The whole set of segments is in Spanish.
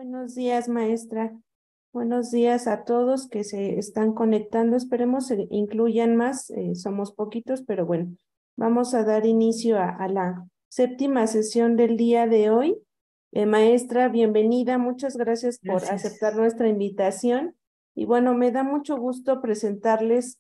Buenos días, maestra. Buenos días a todos que se están conectando. Esperemos se incluyan más. Somos poquitos, pero bueno, vamos a dar inicio a la séptima sesión del día de hoy. Maestra, bienvenida. Muchas gracias por aceptar nuestra invitación. Y bueno, me da mucho gusto presentarles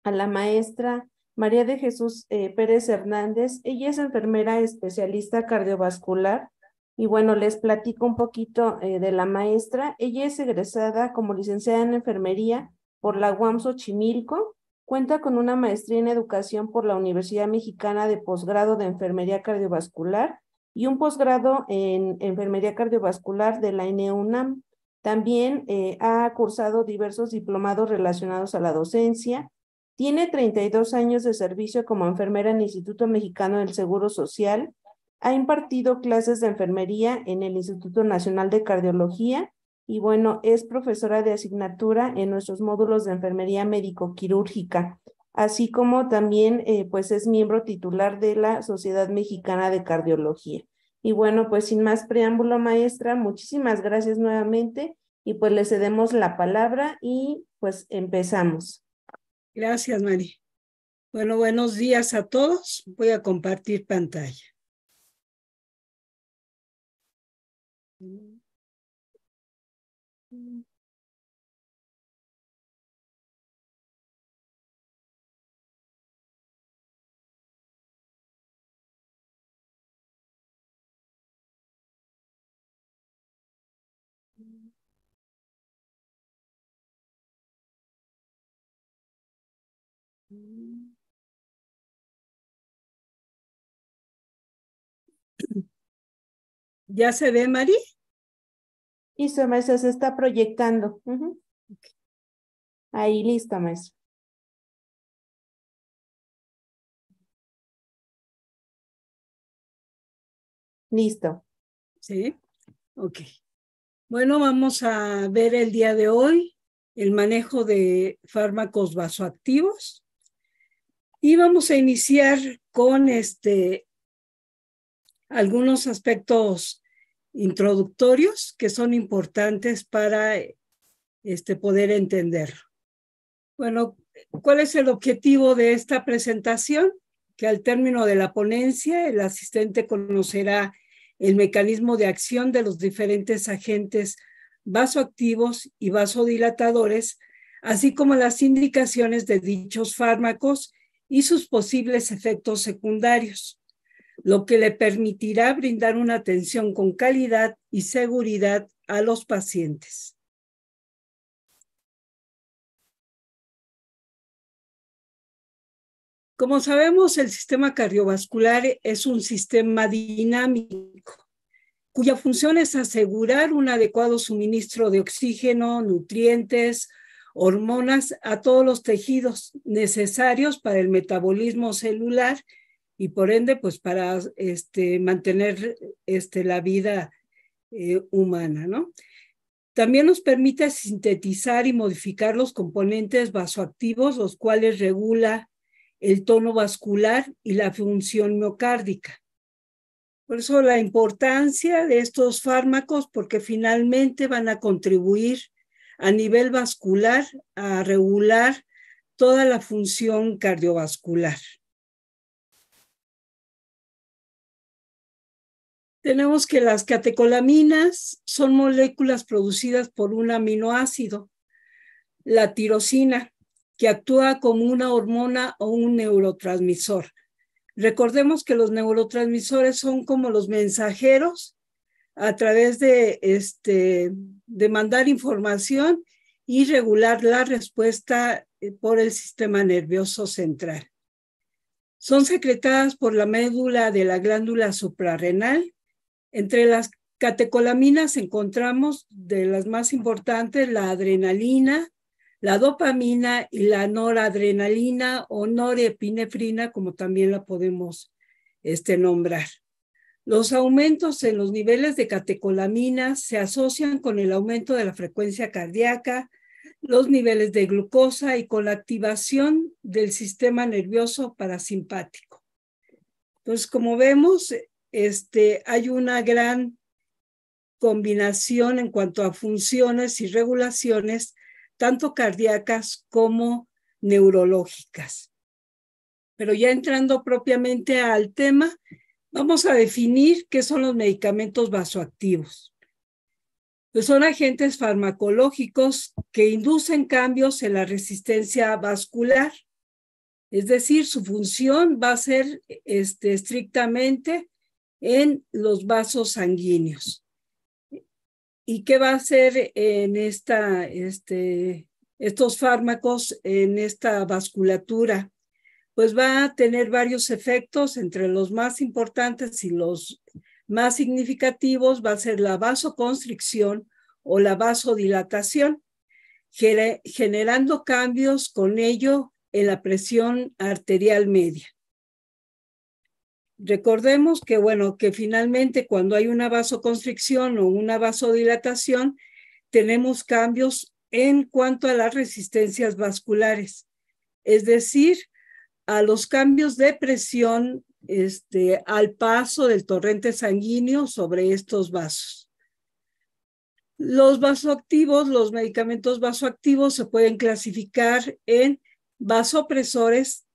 a la maestra María de Jesús Pérez Hernández. Ella es enfermera especialista cardiovascular. Y bueno, les platico un poquito de la maestra. Ella es egresada como licenciada en enfermería por la UAM Xochimilco. Cuenta con una maestría en educación por la Universidad Mexicana de Posgrado de Enfermería Cardiovascular y un posgrado en enfermería cardiovascular de la UNAM. También ha cursado diversos diplomados relacionados a la docencia. Tiene 32 años de servicio como enfermera en el Instituto Mexicano del Seguro Social. Ha impartido clases de enfermería en el Instituto Nacional de Cardiología y bueno, es profesora de asignatura en nuestros módulos de enfermería médico-quirúrgica, así como también pues es miembro titular de la Sociedad Mexicana de Cardiología. Y bueno, pues sin más preámbulo, maestra, muchísimas gracias nuevamente y pues le cedemos la palabra y pues empezamos. Gracias, Mari. Bueno, buenos días a todos. Voy a compartir pantalla. ¿Ya se ve, Mari? Listo, maestra, se está proyectando. Okay. Ahí, listo, maestra. Listo. Sí, ok. Bueno, vamos a ver el día de hoy el manejo de fármacos vasoactivos y vamos a iniciar con algunos aspectos introductorios que son importantes para poder entenderlo. Bueno, ¿cuál es el objetivo de esta presentación? Que al término de la ponencia, el asistente conocerá el mecanismo de acción de los diferentes agentes vasoactivos y vasodilatadores, así como las indicaciones de dichos fármacos y sus posibles efectos secundarios, lo que le permitirá brindar una atención con calidad y seguridad a los pacientes. Como sabemos, el sistema cardiovascular es un sistema dinámico, cuya función es asegurar un adecuado suministro de oxígeno, nutrientes, hormonas a todos los tejidos necesarios para el metabolismo celular y por ende, pues para mantener la vida humana, ¿no? También nos permite sintetizar y modificar los componentes vasoactivos, los cuales regula el tono vascular y la función miocárdica. Por eso la importancia de estos fármacos, porque finalmente van a contribuir a nivel vascular a regular toda la función cardiovascular. Tenemos que las catecolaminas son moléculas producidas por un aminoácido, la tirosina, que actúa como una hormona o un neurotransmisor. Recordemos que los neurotransmisores son como los mensajeros a través de mandar información y regular la respuesta por el sistema nervioso central. Son secretadas por la médula de la glándula suprarrenal. Entre las catecolaminas encontramos de las más importantes la adrenalina, la dopamina y la noradrenalina o norepinefrina, como también la podemos nombrar. Los aumentos en los niveles de catecolaminas se asocian con el aumento de la frecuencia cardíaca, los niveles de glucosa y con la activación del sistema nervioso combinación en cuanto a funciones y regulaciones, tanto cardíacas como neurológicas. Pero ya entrando propiamente al tema, vamos a definir qué son los medicamentos vasoactivos. Pues son agentes farmacológicos que inducen cambios en la resistencia vascular. Es decir, su función va a ser estrictamente en los vasos sanguíneos. ¿Y qué va a hacer en estos fármacos en esta vasculatura? Pues va a tener varios efectos, entre los más importantes y los más significativos va a ser la vasoconstricción o la vasodilatación, generando cambios con ello en la presión arterial media. Recordemos que, que finalmente cuando hay una vasoconstricción o una vasodilatación, tenemos cambios en cuanto a las resistencias vasculares, es decir, a los cambios de presión al paso del torrente sanguíneo sobre estos vasos. Los vasoactivos, los medicamentos vasoactivos se pueden clasificar en vasopresores,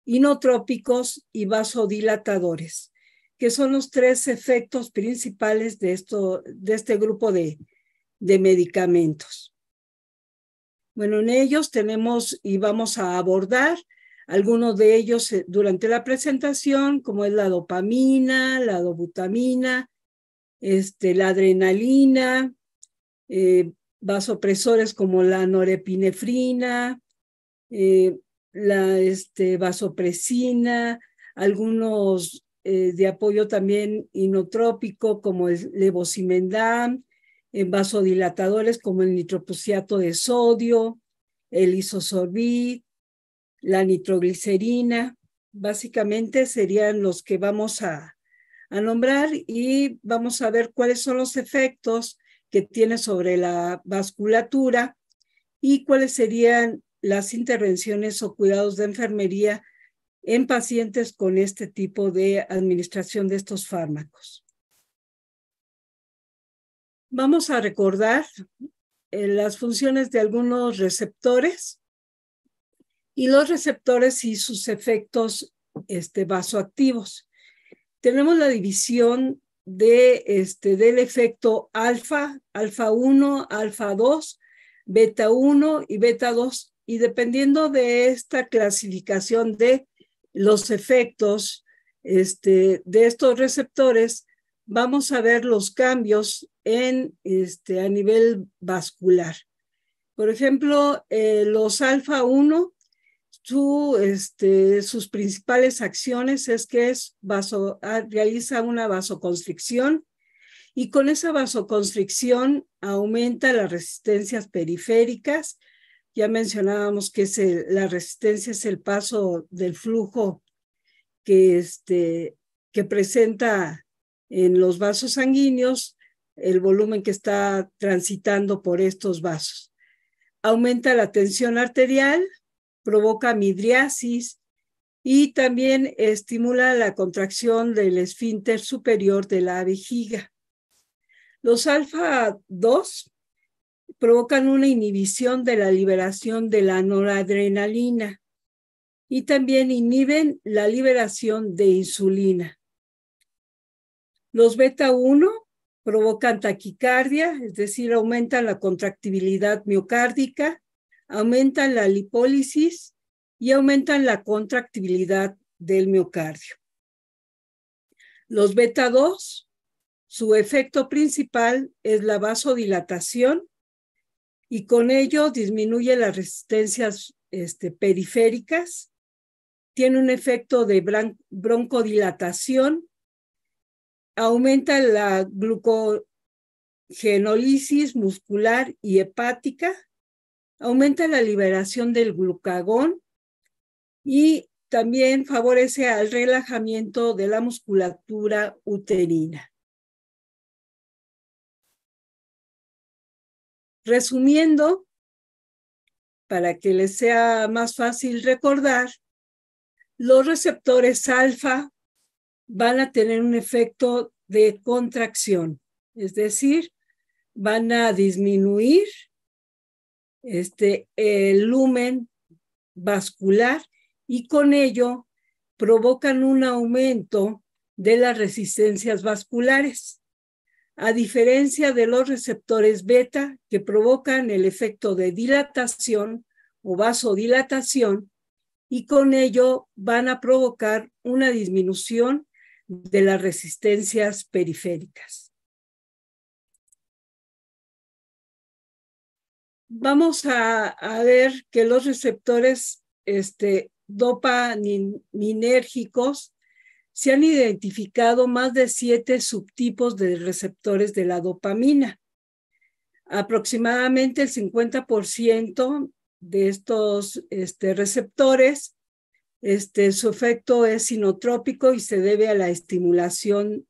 inotrópicos y vasodilatadores, que son los tres efectos principales de este grupo de medicamentos. Bueno, en ellos tenemos y vamos a abordar algunos de ellos durante la presentación, como es la dopamina, la dobutamina, la adrenalina, vasopresores como la norepinefrina, la vasopresina, algunos de apoyo también inotrópico como el levosimendan, vasodilatadores como el nitroprusiato de sodio, el isosorbit, la nitroglicerina. Básicamente serían los que vamos a nombrar y vamos a ver cuáles son los efectos que tiene sobre la vasculatura y cuáles serían las intervenciones o cuidados de enfermería en pacientes con este tipo de administración de estos fármacos. Vamos a recordar las funciones de algunos receptores y los receptores y sus efectos vasoactivos. Tenemos la división del efecto alfa, alfa 1, alfa 2, beta 1 y beta 2. Y dependiendo de esta clasificación de los efectos de estos receptores, vamos a ver los cambios a nivel vascular. Por ejemplo, los alfa 1, sus principales acciones es que realiza una vasoconstricción y con esa vasoconstricción aumenta las resistencias periféricas. Ya mencionábamos que la resistencia es el paso del flujo que presenta en los vasos sanguíneos, el volumen que está transitando por estos vasos. Aumenta la tensión arterial, provoca midriasis y también estimula la contracción del esfínter superior de la vejiga. Los alfa 2 provocan una inhibición de la liberación de la noradrenalina y también inhiben la liberación de insulina. Los beta 1 provocan taquicardia, es decir, aumentan la contractibilidad miocárdica, aumentan la lipólisis y aumentan la contractibilidad del miocardio. Los beta 2, su efecto principal es la vasodilatación y con ello disminuye las resistencias periféricas, tiene un efecto de broncodilatación, aumenta la glucogenólisis muscular y hepática, aumenta la liberación del glucagón y también favorece al relajamiento de la musculatura uterina. Resumiendo, para que les sea más fácil recordar, los receptores alfa van a tener un efecto de contracción, es decir, van a disminuir el lumen vascular y con ello provocan un aumento de las resistencias vasculares, a diferencia de los receptores beta que provocan el efecto de dilatación o vasodilatación y con ello van a provocar una disminución de las resistencias periféricas. Vamos a ver que los receptores dopaminérgicos se han identificado más de 7 subtipos de receptores de la dopamina. Aproximadamente el 50% de estos receptores, su efecto es sinotrópico y se debe a la estimulación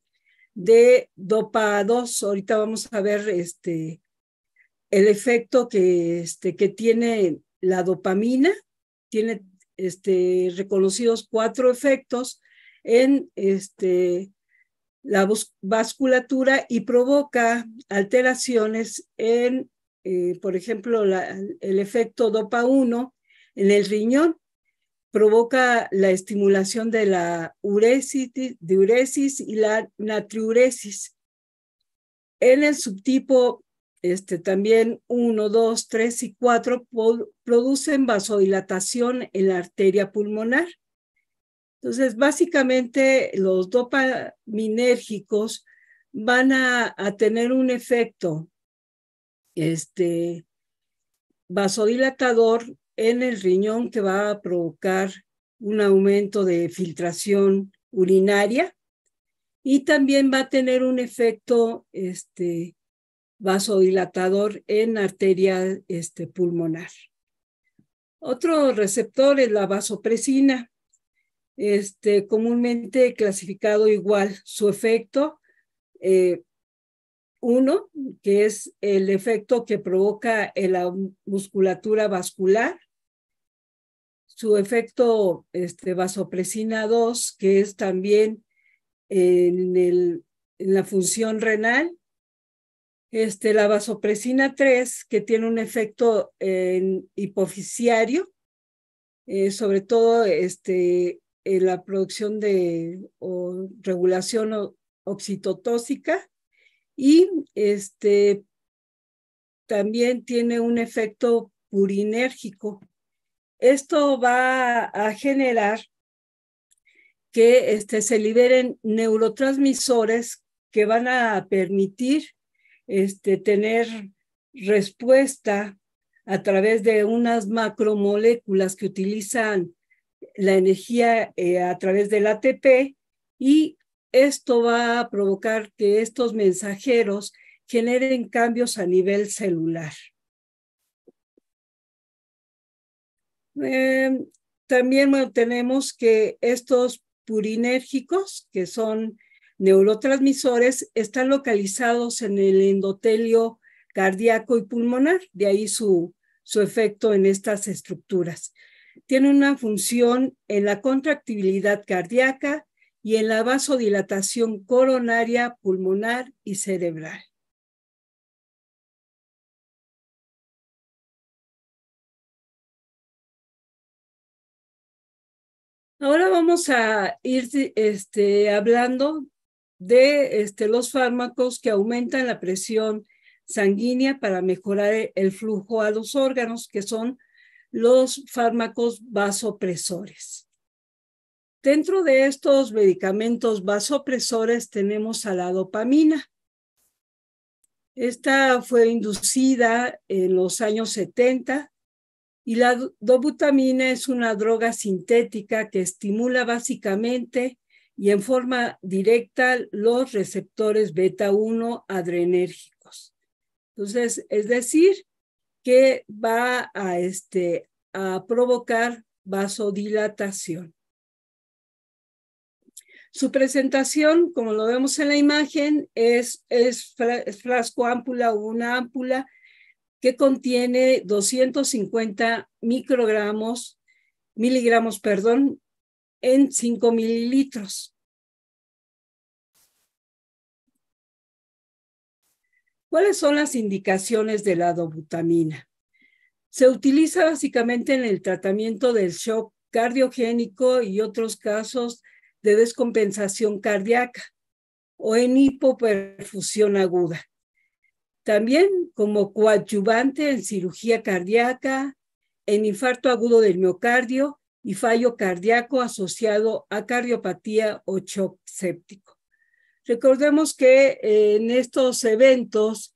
de dopa-2. Ahorita vamos a ver el efecto que tiene la dopamina. Tiene reconocidos 4 efectos en la vasculatura y provoca alteraciones en, por ejemplo, el efecto dopa-1 en el riñón. Provoca la estimulación de la diuresis y la natriuresis. En el subtipo también 1, 2, 3 y 4 producen vasodilatación en la arteria pulmonar. Entonces, básicamente, los dopaminérgicos van a tener un efecto vasodilatador en el riñón que va a provocar un aumento de filtración urinaria y también va a tener un efecto vasodilatador en arteria pulmonar. Otro receptor es la vasopresina, comúnmente clasificado igual. Su efecto, 1, que es el efecto que provoca en la musculatura vascular. Su efecto vasopresina 2, que es también en la función renal. La vasopresina 3, que tiene un efecto hipofisiario, sobre todo en la producción o regulación oxitotóxica, y también tiene un efecto purinérgico. Esto va a generar que se liberen neurotransmisores que van a permitir tener respuesta a través de unas macromoléculas que utilizan la energía a través del ATP, y esto va a provocar que estos mensajeros generen cambios a nivel celular. También tenemos que estos purinérgicos, que son neurotransmisores, están localizados en el endotelio cardíaco y pulmonar, de ahí su efecto en estas estructuras. Tiene una función en la contractibilidad cardíaca y en la vasodilatación coronaria, pulmonar y cerebral. Ahora vamos a ir hablando de los fármacos que aumentan la presión sanguínea para mejorar el flujo a los órganos, que son los fármacos vasopresores. Dentro de estos medicamentos vasopresores tenemos a la dopamina. Esta fue inducida en los años 70 y la dobutamina es una droga sintética que estimula básicamente y en forma directa los receptores beta-1 adrenérgicos. Entonces, es decir, que va a provocar vasodilatación. Su presentación, como lo vemos en la imagen, es frasco ámpula o una ámpula que contiene 250 miligramos, en 5 mililitros. ¿Cuáles son las indicaciones de la dobutamina? Se utiliza básicamente en el tratamiento del shock cardiogénico y otros casos de descompensación cardíaca o en hipoperfusión aguda. También como coadyuvante en cirugía cardíaca, en infarto agudo del miocardio y fallo cardíaco asociado a cardiopatía o shock séptico. Recordemos que en estos eventos,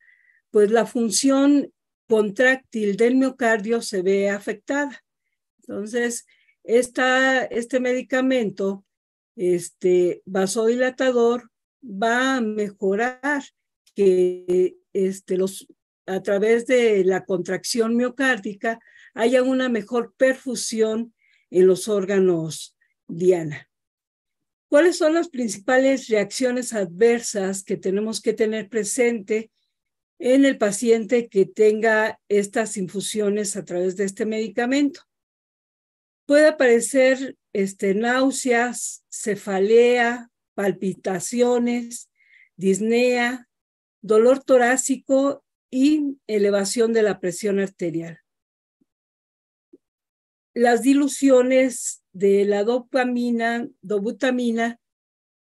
pues la función contráctil del miocardio se ve afectada. Entonces, este medicamento, vasodilatador, va a mejorar que a través de la contracción miocárdica haya una mejor perfusión en los órganos diana. ¿Cuáles son las principales reacciones adversas que tenemos que tener presente en el paciente que tenga estas infusiones a través de este medicamento? Puede aparecer náuseas, cefalea, palpitaciones, disnea, dolor torácico y elevación de la presión arterial. Las diluciones de la dobutamina,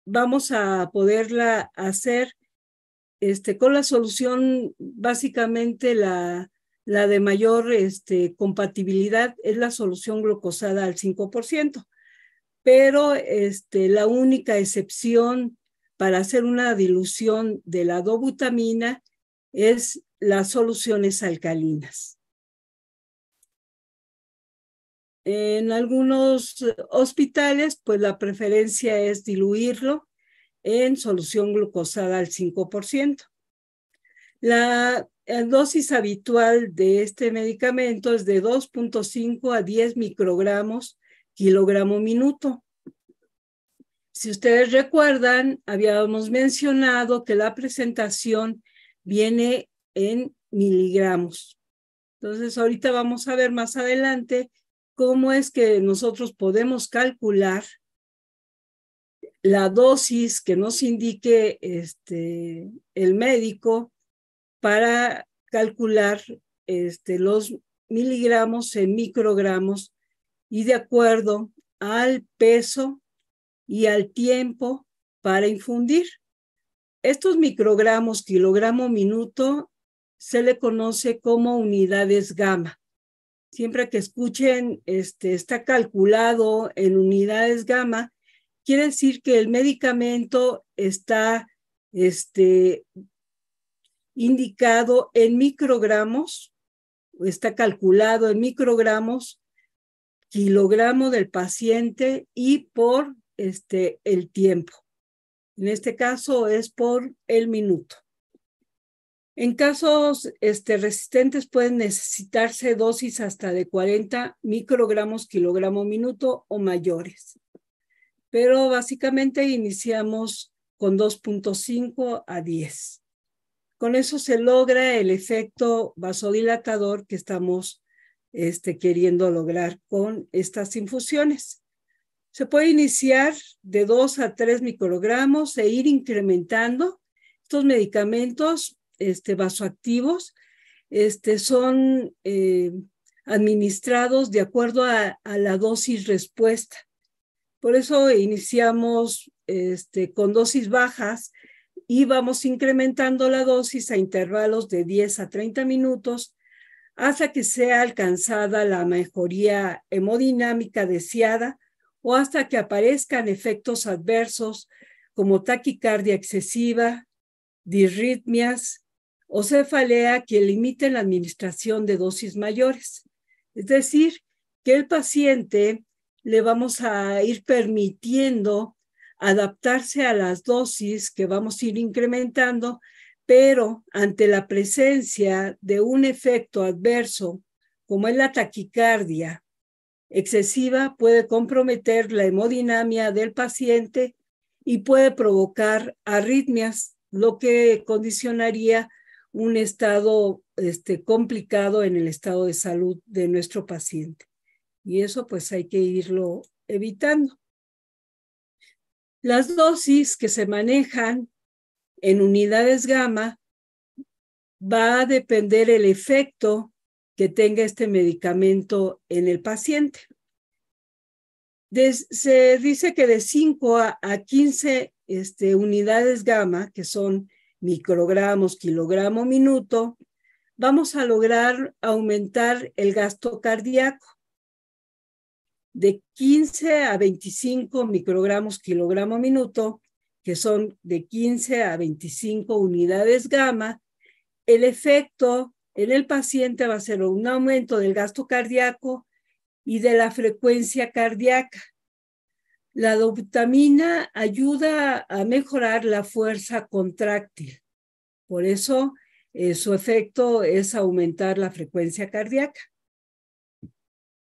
vamos a poderla hacer con la solución, básicamente la de mayor compatibilidad es la solución glucosada al 5%, pero la única excepción para hacer una dilución de la dobutamina es las soluciones alcalinas. En algunos hospitales, pues la preferencia es diluirlo en solución glucosada al 5%. La dosis habitual de este medicamento es de 2.5 a 10 microgramos kilogramo minuto. Si ustedes recuerdan, habíamos mencionado que la presentación viene en miligramos. Entonces, ahorita vamos a ver más adelante cómo es que nosotros podemos calcular la dosis que nos indique el médico para calcular los miligramos en microgramos y de acuerdo al peso y al tiempo para infundir. Estos microgramos kilogramo minuto se le conoce como unidades gamma. Siempre que escuchen, está calculado en unidades gamma, quiere decir que el medicamento está indicado en microgramos, está calculado en microgramos, kilogramo del paciente y por el tiempo. En este caso es por el minuto. En casos resistentes pueden necesitarse dosis hasta de 40 microgramos kilogramo minuto o mayores. Pero básicamente iniciamos con 2.5 a 10. Con eso se logra el efecto vasodilatador que estamos queriendo lograr con estas infusiones. Se puede iniciar de 2 a 3 microgramos e ir incrementando. Estos medicamentos vasoactivos son administrados de acuerdo a la dosis respuesta. Por eso iniciamos con dosis bajas y vamos incrementando la dosis a intervalos de 10 a 30 minutos hasta que sea alcanzada la mejoría hemodinámica deseada o hasta que aparezcan efectos adversos como taquicardia excesiva, disritmias o cefalea que limiten la administración de dosis mayores. Es decir, que el paciente le vamos a ir permitiendo adaptarse a las dosis que vamos a ir incrementando, pero ante la presencia de un efecto adverso, como es la taquicardia excesiva, puede comprometer la hemodinamia del paciente y puede provocar arritmias, lo que condicionaría un estado complicado en el estado de salud de nuestro paciente. Y eso pues hay que irlo evitando. Las dosis que se manejan en unidades gamma va a depender el efecto que tenga este medicamento en el paciente. Se dice que de 5 a 15 unidades gamma, que son microgramos, kilogramo, minuto, vamos a lograr aumentar el gasto cardíaco. De 15 a 25 microgramos, kilogramo, minuto, que son de 15 a 25 unidades gamma, el efecto en el paciente va a ser un aumento del gasto cardíaco y de la frecuencia cardíaca. La dopamina ayuda a mejorar la fuerza contráctil. Por eso, su efecto es aumentar la frecuencia cardíaca.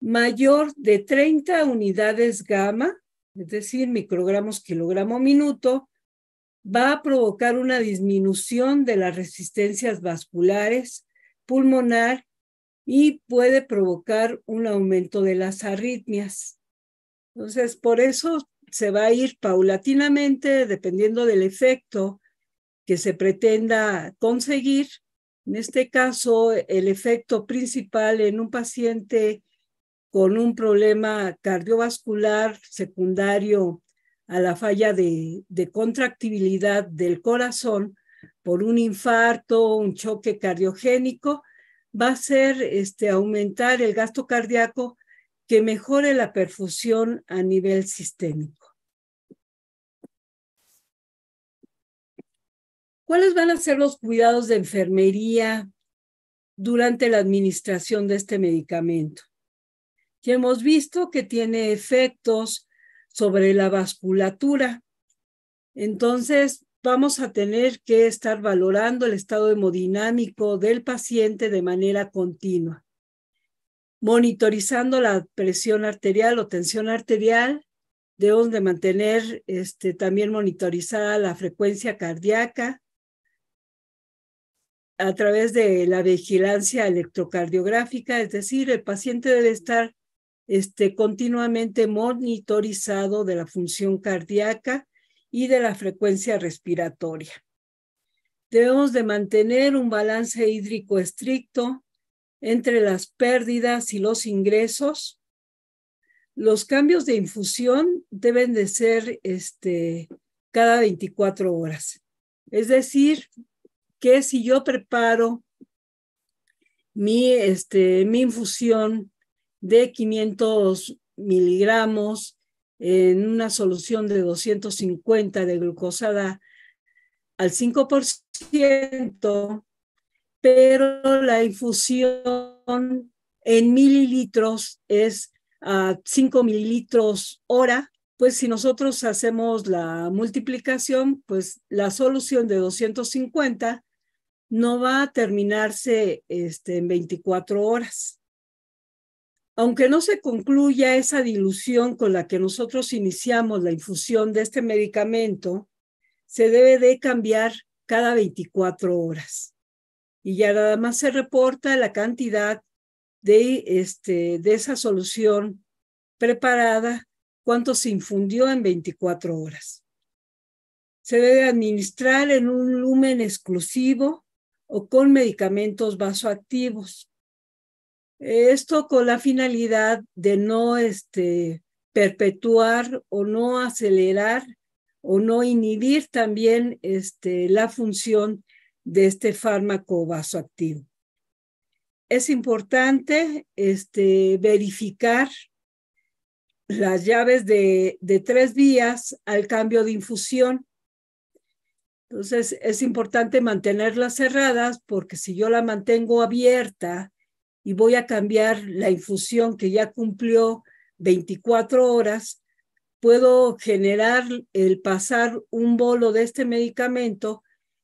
Mayor de 30 unidades gamma, es decir, microgramos, kilogramo, minuto, va a provocar una disminución de las resistencias vasculares, pulmonar, y puede provocar un aumento de las arritmias. Entonces, por eso se va a ir paulatinamente, dependiendo del efecto que se pretenda conseguir. En este caso, el efecto principal en un paciente con un problema cardiovascular secundario a la falla de contractibilidad del corazón por un infarto, un choque cardiogénico, va a ser aumentar el gasto cardíaco que mejore la perfusión a nivel sistémico. ¿Cuáles van a ser los cuidados de enfermería durante la administración de este medicamento? Ya hemos visto que tiene efectos sobre la vasculatura. Entonces, vamos a tener que estar valorando el estado hemodinámico del paciente de manera continua, monitorizando la presión arterial o tensión arterial. Debemos de mantener también monitorizada la frecuencia cardíaca a través de la vigilancia electrocardiográfica, es decir, el paciente debe estar continuamente monitorizado de la función cardíaca y de la frecuencia respiratoria. Debemos de mantener un balance hídrico estricto entre las pérdidas y los ingresos. Los cambios de infusión deben de ser cada 24 horas. Es decir, que si yo preparo mi infusión de 500 miligramos en una solución de 250 de glucosada al 5%, pero la infusión en mililitros es a 5 mililitros hora, pues si nosotros hacemos la multiplicación, pues la solución de 250 no va a terminarse en 24 horas. Aunque no se concluya esa dilución con la que nosotros iniciamos la infusión de este medicamento, se debe de cambiar cada 24 horas. Y ya nada más se reporta la cantidad de esa solución preparada, cuánto se infundió en 24 horas. Se debe administrar en un lumen exclusivo o con medicamentos vasoactivos. Esto con la finalidad de no perpetuar o no acelerar o no inhibir también la función de este fármaco vasoactivo. Es importante verificar las llaves de 3 vías al cambio de infusión. Entonces, es importante mantenerlas cerradas porque si yo la mantengo abierta y voy a cambiar la infusión que ya cumplió 24 horas, puedo generar el pasar un bolo de este medicamento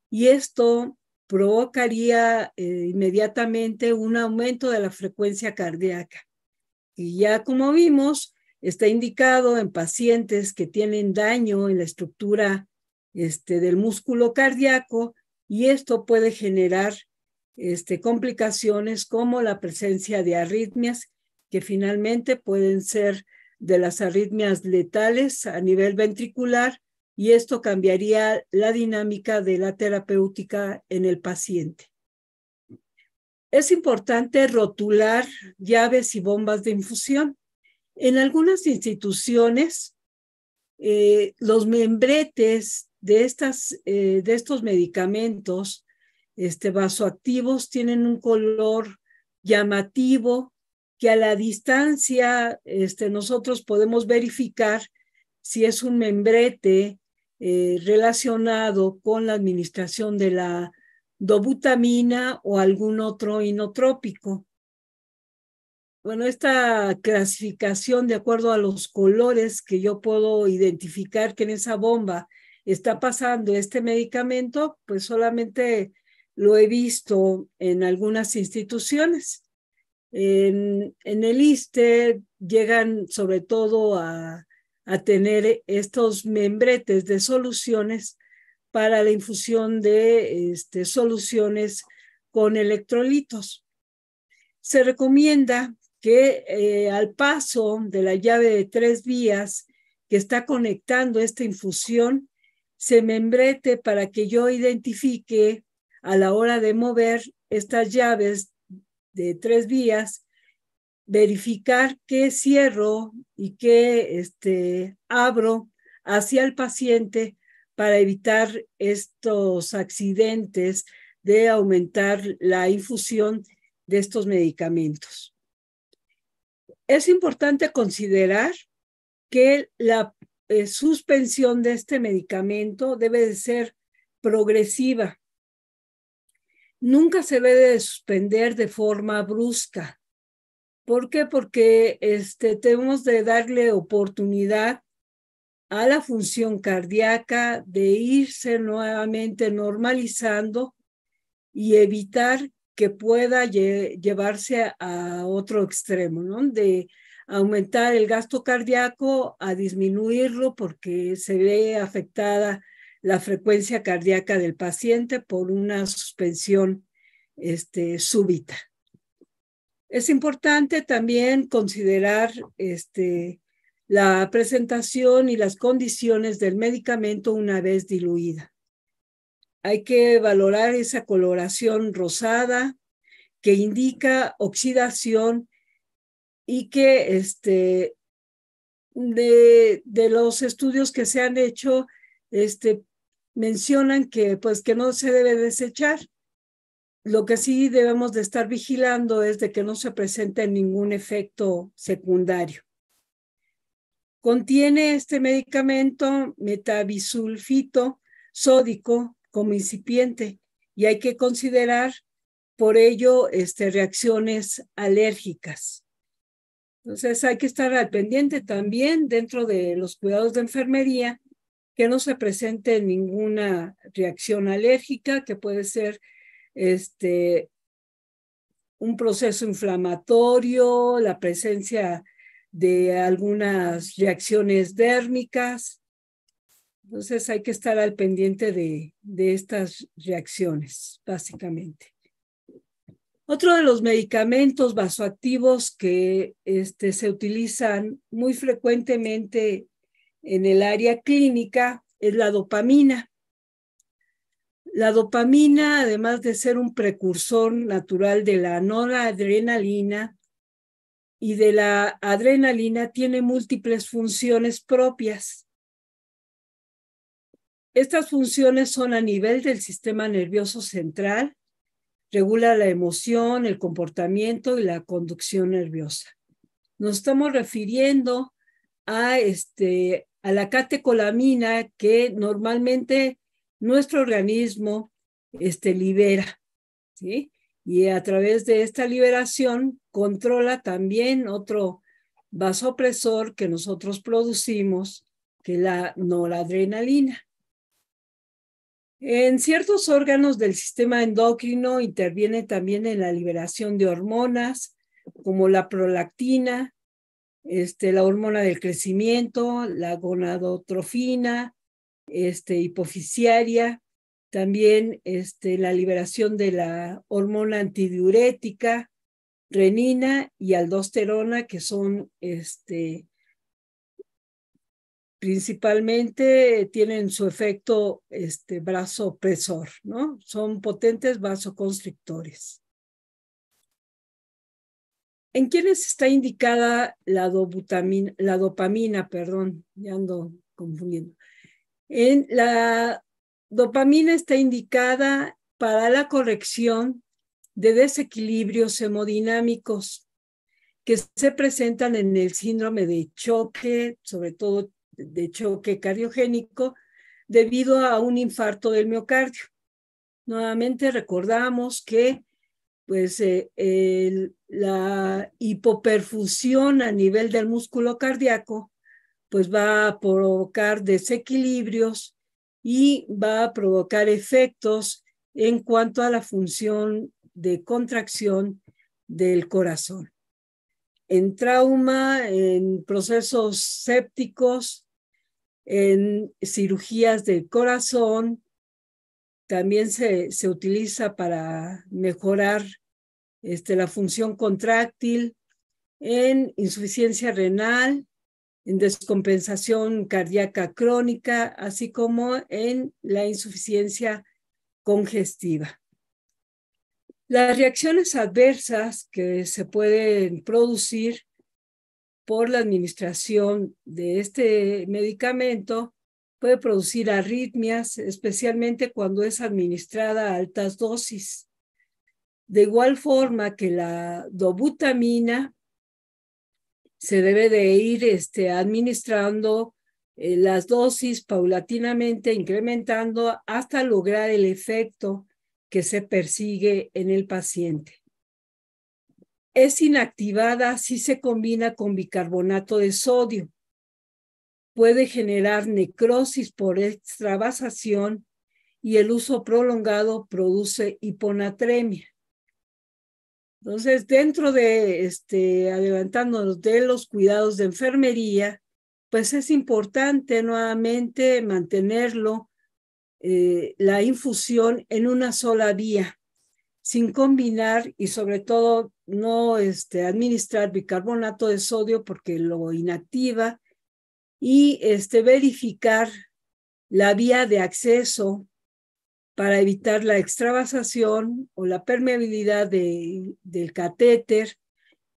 y esto provocaría inmediatamente un aumento de la frecuencia cardíaca. Y ya como vimos, está indicado en pacientes que tienen daño en la estructura del músculo cardíaco y esto puede generar complicaciones como la presencia de arritmias que finalmente pueden ser de las arritmias letales a nivel ventricular y esto cambiaría la dinámica de la terapéutica en el paciente. Es importante rotular llaves y bombas de infusión. En algunas instituciones, los membretes de estos medicamentos vasoactivos tienen un color llamativo que a la distancia nosotros podemos verificar si es un membrete relacionado con la administración de la dobutamina o algún otro inotrópico. Bueno, esta clasificación de acuerdo a los colores que yo puedo identificar que en esa bomba está pasando este medicamento, pues solamente lo he visto en algunas instituciones. En el ISSSTE llegan sobre todo a tener estos membretes de soluciones para la infusión de soluciones con electrolitos. Se recomienda que al paso de la llave de 3 vías que está conectando esta infusión, se membrete para que yo identifique a la hora de mover estas llaves de 3 vías, verificar qué cierro y qué abro hacia el paciente para evitar estos accidentes de aumentar la infusión de estos medicamentos. Es importante considerar que la suspensión de este medicamento debe de ser progresiva. Nunca se debe de suspender de forma brusca. ¿Por qué? Porque tenemos de darle oportunidad a la función cardíaca de irse nuevamente normalizando y evitar que pueda llevarse a otro extremo, ¿no? De aumentar el gasto cardíaco a disminuirlo porque se ve afectada la frecuencia cardíaca del paciente por una suspensión súbita. Es importante también considerar la presentación y las condiciones del medicamento una vez diluida. Hay que valorar esa coloración rosada que indica oxidación y que de los estudios que se han hecho mencionan que no se debe desechar. Lo que sí debemos de estar vigilando es de que no se presente ningún efecto secundario. Contiene este medicamento metabisulfito sódico como incipiente y hay que considerar por ello reacciones alérgicas. Entonces hay que estar al pendiente también dentro de los cuidados de enfermería que no se presente ninguna reacción alérgica que puede ser un proceso inflamatorio, la presencia de algunas reacciones dérmicas. Entonces hay que estar al pendiente de estas reacciones, básicamente. Otro de los medicamentos vasoactivos que se utilizan muy frecuentemente en el área clínica es la dopamina. La dopamina, además de ser un precursor natural de la noradrenalina y de la adrenalina, tiene múltiples funciones propias. Estas funciones son a nivel del sistema nervioso central, regula la emoción, el comportamiento y la conducción nerviosa. Nos estamos refiriendo a la catecolamina que normalmente nuestro organismo libera, ¿sí? Y a través de esta liberación controla también otro vasopresor que nosotros producimos, que es la noradrenalina. En ciertos órganos del sistema endocrino interviene también en la liberación de hormonas como la prolactina, la hormona del crecimiento, la gonadotrofina, hipofisiaria, también la liberación de la hormona antidiurética, renina y aldosterona, que son principalmente tienen su efecto vasopresor, ¿no? Son potentes vasoconstrictores. ¿En quiénes está indicada la dopamina, perdón, ya ando confundiendo? La dopamina está indicada para la corrección de desequilibrios hemodinámicos que se presentan en el síndrome de choque, sobre todo de choque cardiogénico, debido a un infarto del miocardio. Nuevamente recordamos que pues, la hipoperfusión a nivel del músculo cardíaco pues va a provocar desequilibrios y va a provocar efectos en cuanto a la función de contracción del corazón. En trauma, en procesos sépticos, en cirugías del corazón, también se utiliza para mejorar la función contráctil, en insuficiencia renal, en descompensación cardíaca crónica, así como en la insuficiencia congestiva. Las reacciones adversas que se pueden producir por la administración de este medicamento puede producir arritmias, especialmente cuando es administrada a altas dosis. De igual forma que la dobutamina se debe de ir administrando las dosis paulatinamente, incrementando hasta lograr el efecto que se persigue en el paciente. Es inactivada si se combina con bicarbonato de sodio. Puede generar necrosis por extravasación y el uso prolongado produce hiponatremia. Entonces, dentro de adelantándonos de los cuidados de enfermería, pues es importante nuevamente mantenerlo, la infusión en una sola vía, sin combinar y sobre todo no administrar bicarbonato de sodio porque lo inactiva y verificar la vía de acceso para evitar la extravasación o la permeabilidad del catéter,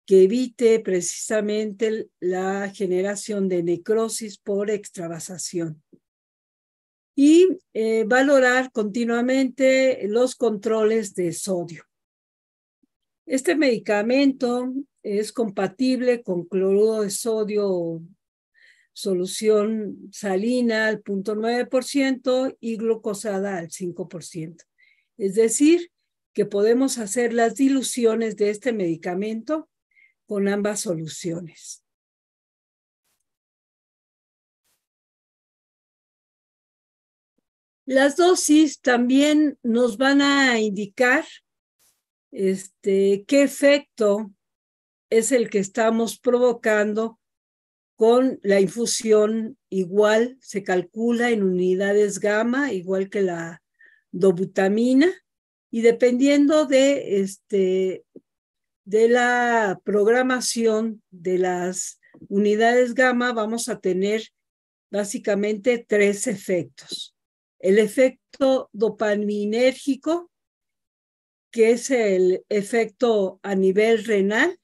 que evite precisamente la generación de necrosis por extravasación. Y valorar continuamente los controles de sodio. Este medicamento es compatible con cloruro de sodio, solución salina al 0.9% y glucosada al 5%. Es decir, que podemos hacer las diluciones de este medicamento con ambas soluciones. Las dosis también nos van a indicar qué efecto es el que estamos provocando con la infusión. Igual se calcula en unidades gamma, igual que la dobutamina, y dependiendo de la programación de las unidades gamma, vamos a tener básicamente 3 efectos. El efecto dopaminérgico, que es el efecto a nivel renal,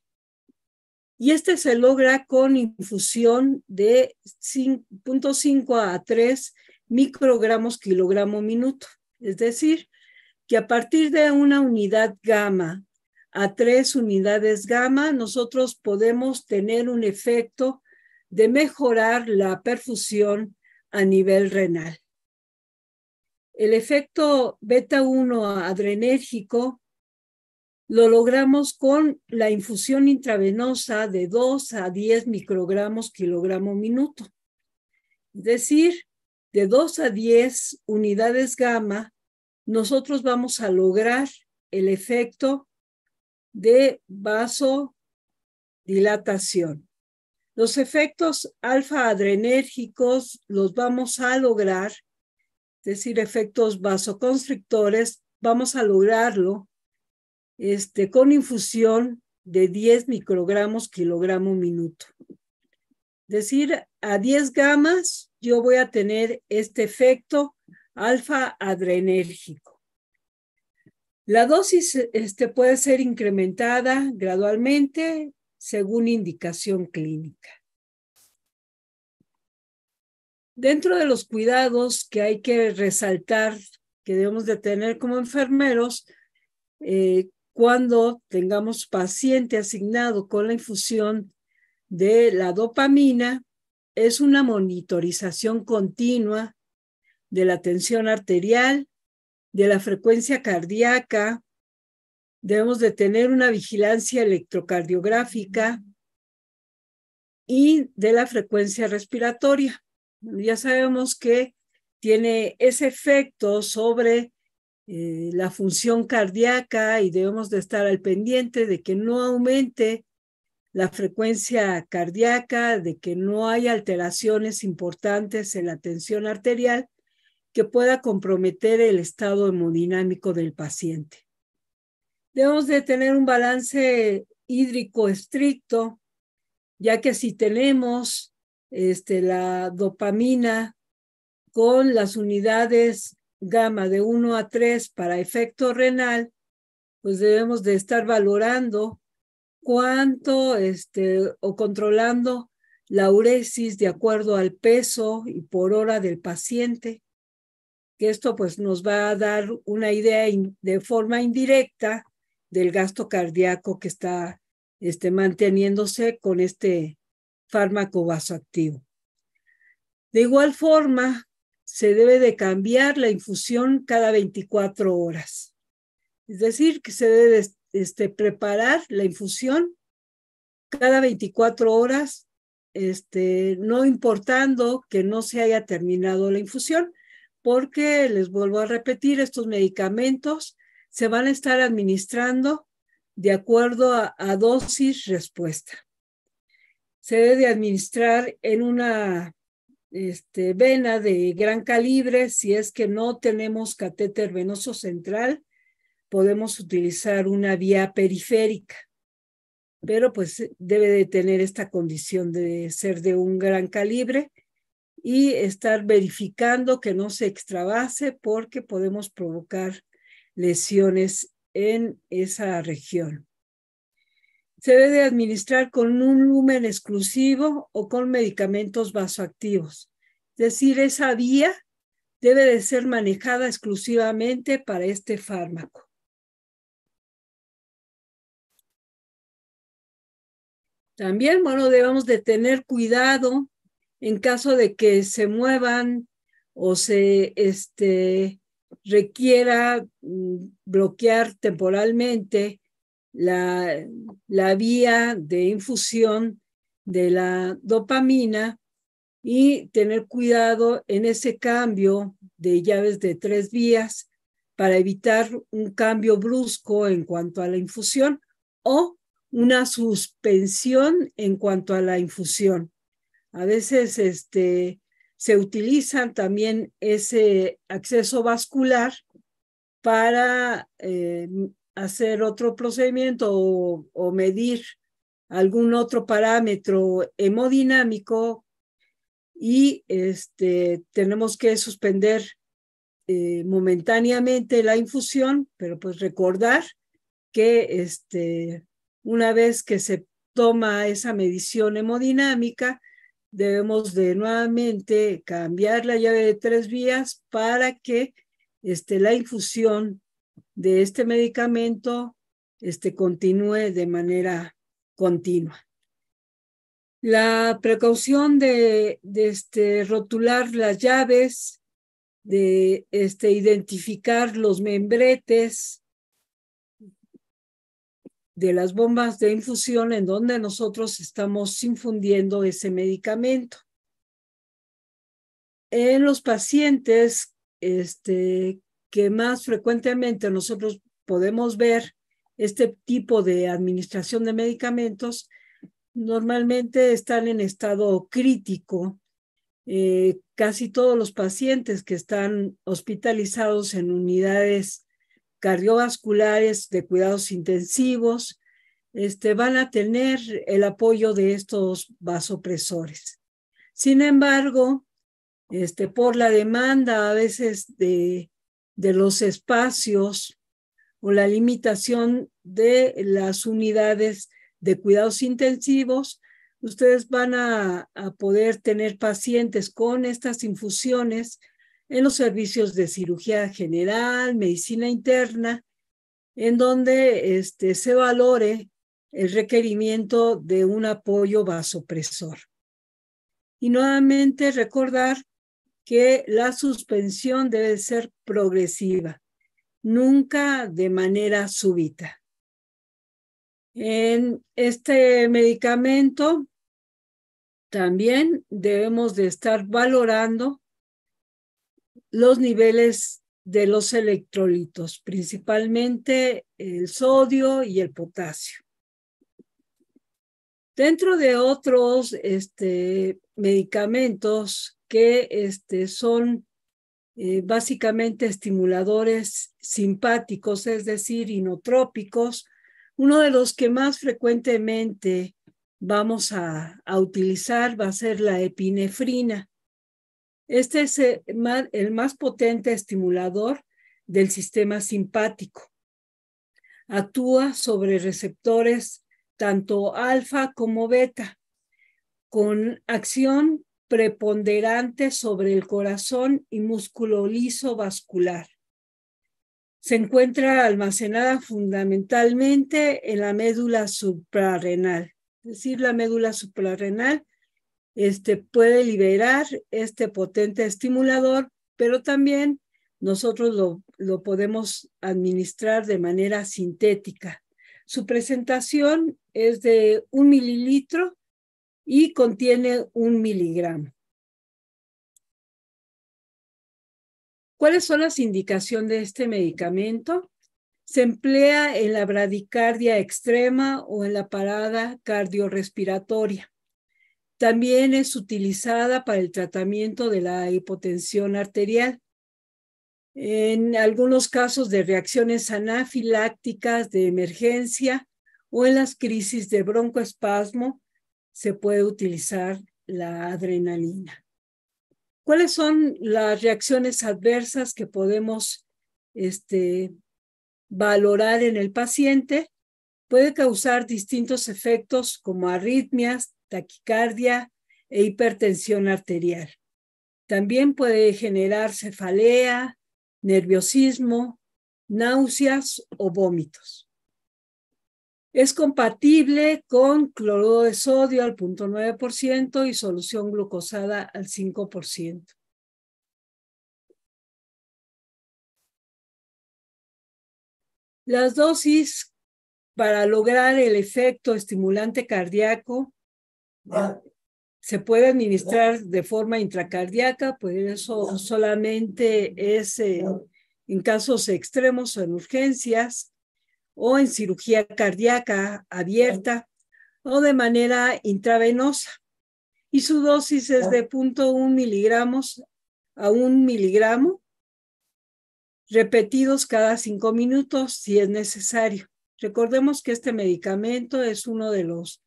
y se logra con infusión de 0.5 a 3 microgramos kilogramo minuto. Es decir, que a partir de una unidad gamma a 3 unidades gamma, nosotros podemos tener un efecto de mejorar la perfusión a nivel renal. El efecto beta-1 adrenérgico lo logramos con la infusión intravenosa de 2 a 10 microgramos kilogramo minuto. Es decir, de 2 a 10 unidades gamma, nosotros vamos a lograr el efecto de vasodilatación. Los efectos alfa adrenérgicos los vamos a lograr, es decir, efectos vasoconstrictores, vamos a lograrlo con infusión de 10 microgramos kilogramo minuto. Es decir, a 10 gamas yo voy a tener este efecto alfa adrenérgico. La dosis puede ser incrementada gradualmente según indicación clínica. Dentro de los cuidados que hay que resaltar, que debemos de tener como enfermeros, cuando tengamos paciente asignado con la infusión de la dopamina, es una monitorización continua de la tensión arterial, de la frecuencia cardíaca. Debemos de tener una vigilancia electrocardiográfica y de la frecuencia respiratoria. Ya sabemos que tiene ese efecto sobre la función cardíaca y debemos de estar al pendiente de que no aumente la frecuencia cardíaca, de que no haya alteraciones importantes en la tensión arterial que pueda comprometer el estado hemodinámico del paciente. Debemos de tener un balance hídrico estricto, ya que si tenemos la dopamina con las unidades gamma de 1 a 3 para efecto renal, pues debemos de estar valorando cuánto o controlando la uresis de acuerdo al peso y por hora del paciente, que esto pues nos va a dar una idea de forma indirecta del gasto cardíaco que está manteniéndose con este fármaco vasoactivo. De igual forma, se debe de cambiar la infusión cada 24 horas. Es decir, que se debe preparar la infusión cada 24 horas, no importando que no se haya terminado la infusión, porque les vuelvo a repetir, estos medicamentos se van a estar administrando de acuerdo a dosis respuesta. Se debe de administrar en una vena de gran calibre. Si es que no tenemos catéter venoso central, podemos utilizar una vía periférica, pero pues debe de tener esta condición de ser de un gran calibre y estar verificando que no se extravase, porque podemos provocar lesiones en esa región. Se debe de administrar con un lumen exclusivo o con medicamentos vasoactivos. Es decir, esa vía debe de ser manejada exclusivamente para este fármaco. También, bueno, debemos de tener cuidado en caso de que se muevan o se requiera bloquear temporalmente la vía de infusión de la dopamina, y tener cuidado en ese cambio de llaves de 3 vías para evitar un cambio brusco en cuanto a la infusión o una suspensión en cuanto a la infusión. A veces se utilizan también ese acceso vascular para hacer otro procedimiento o medir algún otro parámetro hemodinámico, y tenemos que suspender momentáneamente la infusión, pero pues recordar que una vez que se toma esa medición hemodinámica, debemos de nuevamente cambiar la llave de 3 vías para que la infusión de este medicamento continúe de manera continua. La precaución de rotular las llaves, de identificar los membretes de las bombas de infusión en donde nosotros estamos infundiendo ese medicamento. En los pacientes que más frecuentemente nosotros podemos ver este tipo de administración de medicamentos, normalmente están en estado crítico. Casi todos los pacientes que están hospitalizados en unidades cardiovasculares de cuidados intensivos van a tener el apoyo de estos vasopresores. Sin embargo, por la demanda a veces de los espacios o la limitación de las unidades de cuidados intensivos, ustedes van a poder tener pacientes con estas infusiones en los servicios de cirugía general, medicina interna, en donde se valore el requerimiento de un apoyo vasopresor. Y nuevamente recordar que la suspensión debe ser progresiva, nunca de manera súbita. En este medicamento también debemos de estar valorando los niveles de los electrolitos, principalmente el sodio y el potasio. Dentro de otros medicamentos que son básicamente estimuladores simpáticos, es decir, inotrópicos, uno de los que más frecuentemente vamos a utilizar va a ser la epinefrina. Este es el más potente estimulador del sistema simpático. Actúa sobre receptores tanto alfa como beta, con acción preponderante sobre el corazón y músculo liso vascular. Se encuentra almacenada fundamentalmente en la médula suprarrenal. Es decir, la médula suprarrenal puede liberar este potente estimulador, pero también nosotros lo podemos administrar de manera sintética. Su presentación es de 1 mililitro y contiene 1 miligramo. ¿Cuáles son las indicaciones de este medicamento? Se emplea en la bradicardia extrema o en la parada cardiorrespiratoria. También es utilizada para el tratamiento de la hipotensión arterial. En algunos casos de reacciones anafilácticas de emergencia o en las crisis de broncoespasmo se puede utilizar la adrenalina. ¿Cuáles son las reacciones adversas que podemos valorar en el paciente? Puede causar distintos efectos como arritmias, taquicardia e hipertensión arterial. También puede generar cefalea, nerviosismo, náuseas o vómitos. Es compatible con cloruro de sodio al 0.9% y solución glucosada al 5%. Las dosis para lograr el efecto estimulante cardíaco se puede administrar de forma intracardíaca, pues eso solamente es en casos extremos o en urgencias, o en cirugía cardíaca abierta, o de manera intravenosa. Y su dosis es de 0.1 miligramos a 1 miligramo, repetidos cada 5 minutos si es necesario. Recordemos que este medicamento es uno de los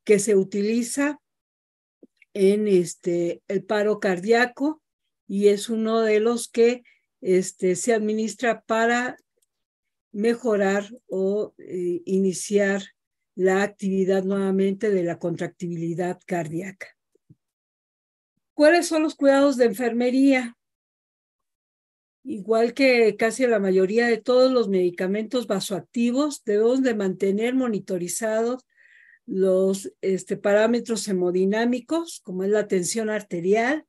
que se utiliza en el paro cardíaco y es uno de los que se administra para mejorar o iniciar la actividad nuevamente de la contractibilidad cardíaca. ¿Cuáles son los cuidados de enfermería? Igual que casi la mayoría de todos los medicamentos vasoactivos, debemos de mantener monitorizados los parámetros hemodinámicos, como es la tensión arterial,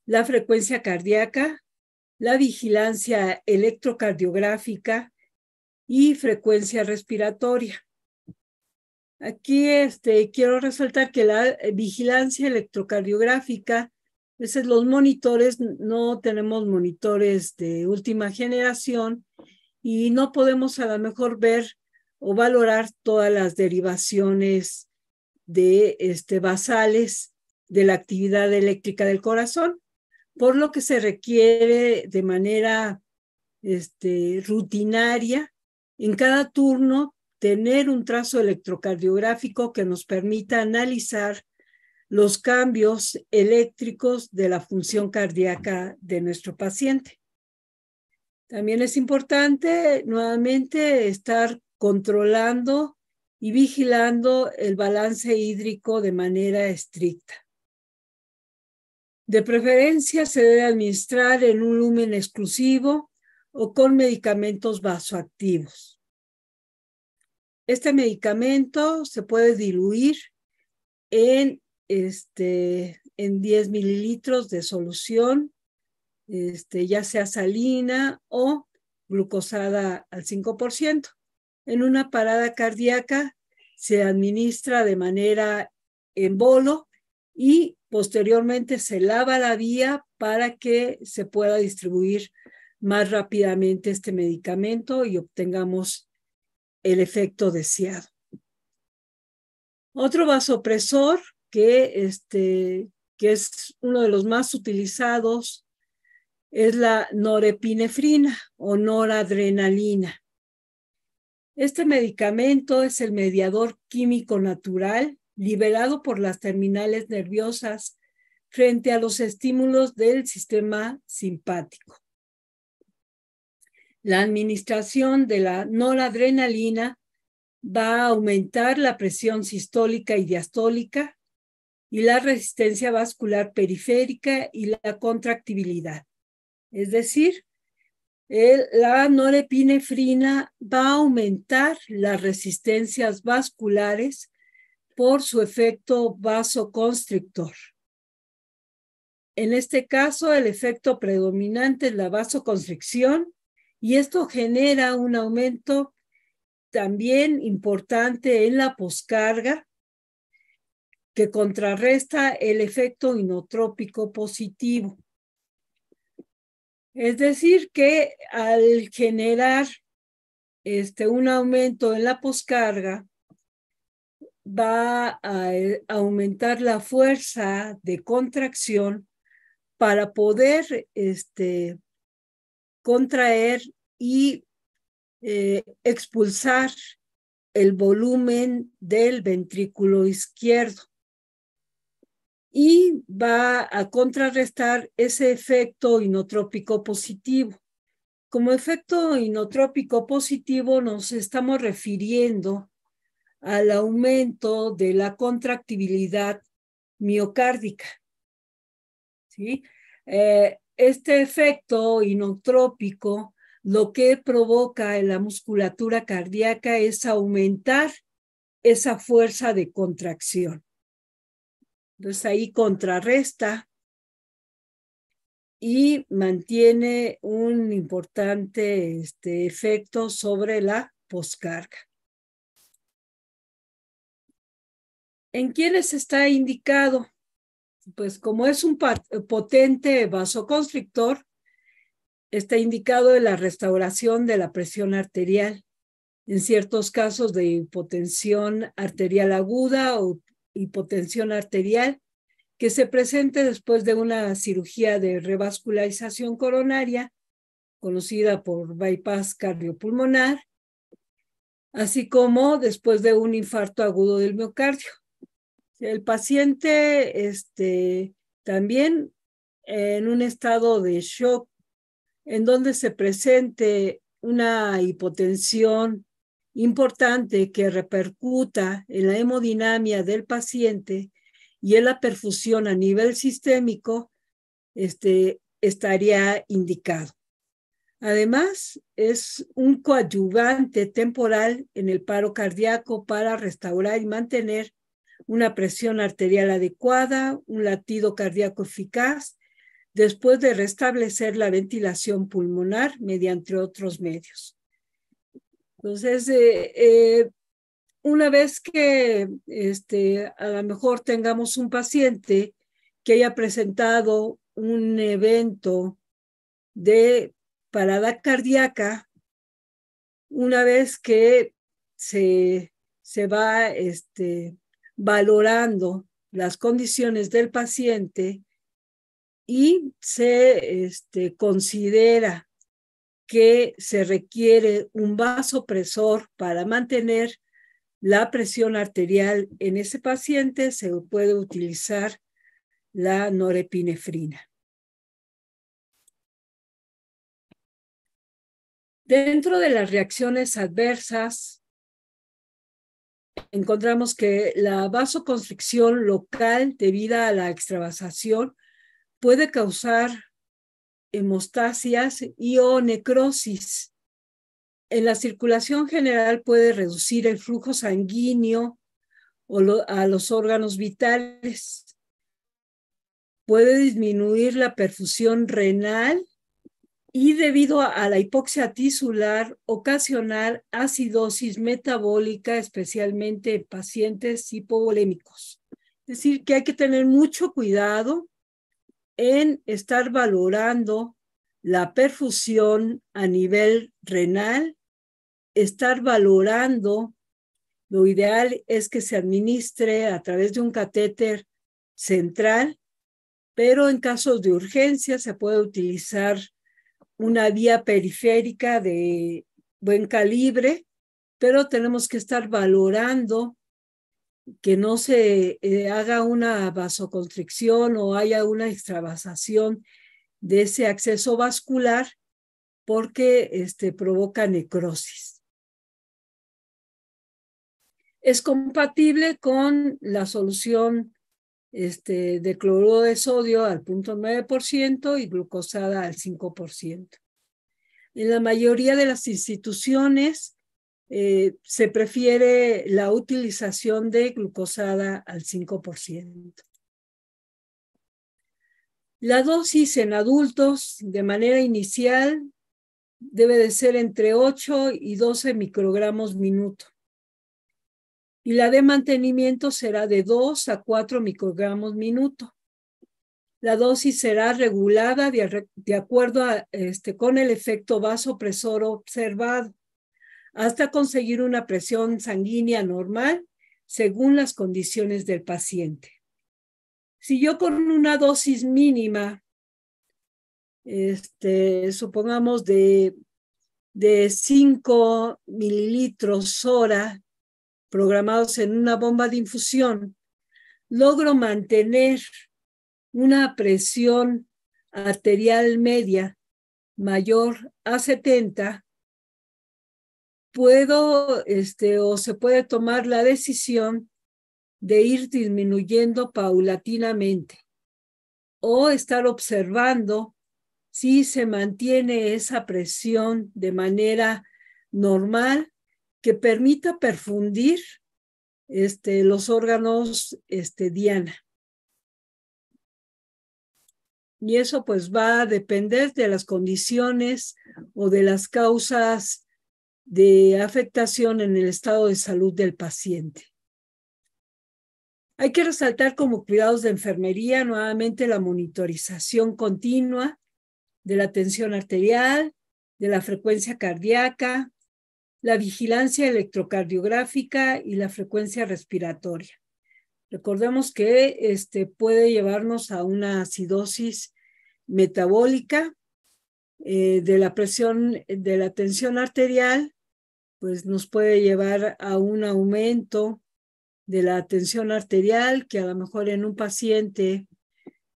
la frecuencia cardíaca, la vigilancia electrocardiográfica y frecuencia respiratoria. Aquí quiero resaltar que la vigilancia electrocardiográfica, veces los monitores, no tenemos monitores de última generación y no podemos a lo mejor ver o valorar todas las derivaciones de basales de la actividad eléctrica del corazón, por lo que se requiere de manera rutinaria en cada turno tener un trazo electrocardiográfico que nos permita analizar los cambios eléctricos de la función cardíaca de nuestro paciente. También es importante nuevamente estar controlando y vigilando el balance hídrico de manera estricta. De preferencia se debe administrar en un lumen exclusivo o con medicamentos vasoactivos. Este medicamento se puede diluir en 10 mililitros de solución, ya sea salina o glucosada al 5%. En una parada cardíaca se administra de manera en bolo y posteriormente se lava la vía para que se pueda distribuir más rápidamente este medicamento y obtengamos el efecto deseado. Otro vasopresor que es uno de los más utilizados es la norepinefrina o noradrenalina. Este medicamento es el mediador químico natural liberado por las terminales nerviosas frente a los estímulos del sistema simpático. La administración de la noradrenalina va a aumentar la presión sistólica y diastólica y la resistencia vascular periférica y la contractibilidad. Es decir, la norepinefrina va a aumentar las resistencias vasculares por su efecto vasoconstrictor. En este caso, el efecto predominante es la vasoconstricción y esto genera un aumento también importante en la poscarga que contrarresta el efecto inotrópico positivo. Es decir, que al generar un aumento en la poscarga, va a aumentar la fuerza de contracción para poder contraer y expulsar el volumen del ventrículo izquierdo. Y va a contrarrestar ese efecto inotrópico positivo. Como efecto inotrópico positivo nos estamos refiriendo al aumento de la contractibilidad miocárdica. ¿Sí? Este efecto inotrópico lo que provoca en la musculatura cardíaca es aumentar esa fuerza de contracción. Entonces ahí contrarresta y mantiene un importante efecto sobre la poscarga. ¿En quiénes está indicado? Pues como es un potente vasoconstrictor, está indicado en la restauración de la presión arterial, en ciertos casos de hipotensión arterial aguda o hipotensión arterial, que se presente después de una cirugía de revascularización coronaria, conocida por bypass cardiopulmonar, así como después de un infarto agudo del miocardio. El paciente también en un estado de shock, en donde se presente una hipotensión importante que repercuta en la hemodinamia del paciente y en la perfusión a nivel sistémico, estaría indicado. Además, es un coadyuvante temporal en el paro cardíaco para restaurar y mantener una presión arterial adecuada, un latido cardíaco eficaz, después de restablecer la ventilación pulmonar mediante otros medios. Entonces, una vez que a lo mejor tengamos un paciente que haya presentado un evento de parada cardíaca, una vez que se va valorando las condiciones del paciente y se considera que se requiere un vasopresor para mantener la presión arterial en ese paciente, se puede utilizar la norepinefrina. Dentro de las reacciones adversas, encontramos que la vasoconstricción local debida a la extravasación puede causar hemostasias y o necrosis. En la circulación general puede reducir el flujo sanguíneo a los órganos vitales. Puede disminuir la perfusión renal y debido a la hipoxia tisular ocasionar acidosis metabólica, especialmente en pacientes hipovolémicos. Es decir, que hay que tener mucho cuidado en estar valorando la perfusión a nivel renal, estar valorando, lo ideal es que se administre a través de un catéter central, pero en casos de urgencia se puede utilizar una vía periférica de buen calibre, pero tenemos que estar valorando que no se haga una vasoconstricción o haya una extravasación de ese acceso vascular porque provoca necrosis. Es compatible con la solución de cloruro de sodio al 0.9% y glucosada al 5%. En la mayoría de las instituciones se prefiere la utilización de glucosada al 5%. La dosis en adultos de manera inicial debe de ser entre 8 y 12 microgramos minuto. Y la de mantenimiento será de 2 a 4 microgramos minuto. La dosis será regulada de acuerdo con el efecto vasopresor observado, hasta conseguir una presión sanguínea normal según las condiciones del paciente. Si yo con una dosis mínima, supongamos de 5 mililitros hora, programados en una bomba de infusión, logro mantener una presión arterial media mayor a 70, puedo o se puede tomar la decisión de ir disminuyendo paulatinamente o estar observando si se mantiene esa presión de manera normal que permita perfundir los órganos diana. Y eso pues va a depender de las condiciones o de las causas de afectación en el estado de salud del paciente. Hay que resaltar como cuidados de enfermería nuevamente la monitorización continua de la tensión arterial, de la frecuencia cardíaca, la vigilancia electrocardiográfica y la frecuencia respiratoria. Recordemos que puede llevarnos a una acidosis metabólica de la presión, de la tensión arterial, pues nos puede llevar a un aumento de la tensión arterial que a lo mejor en un paciente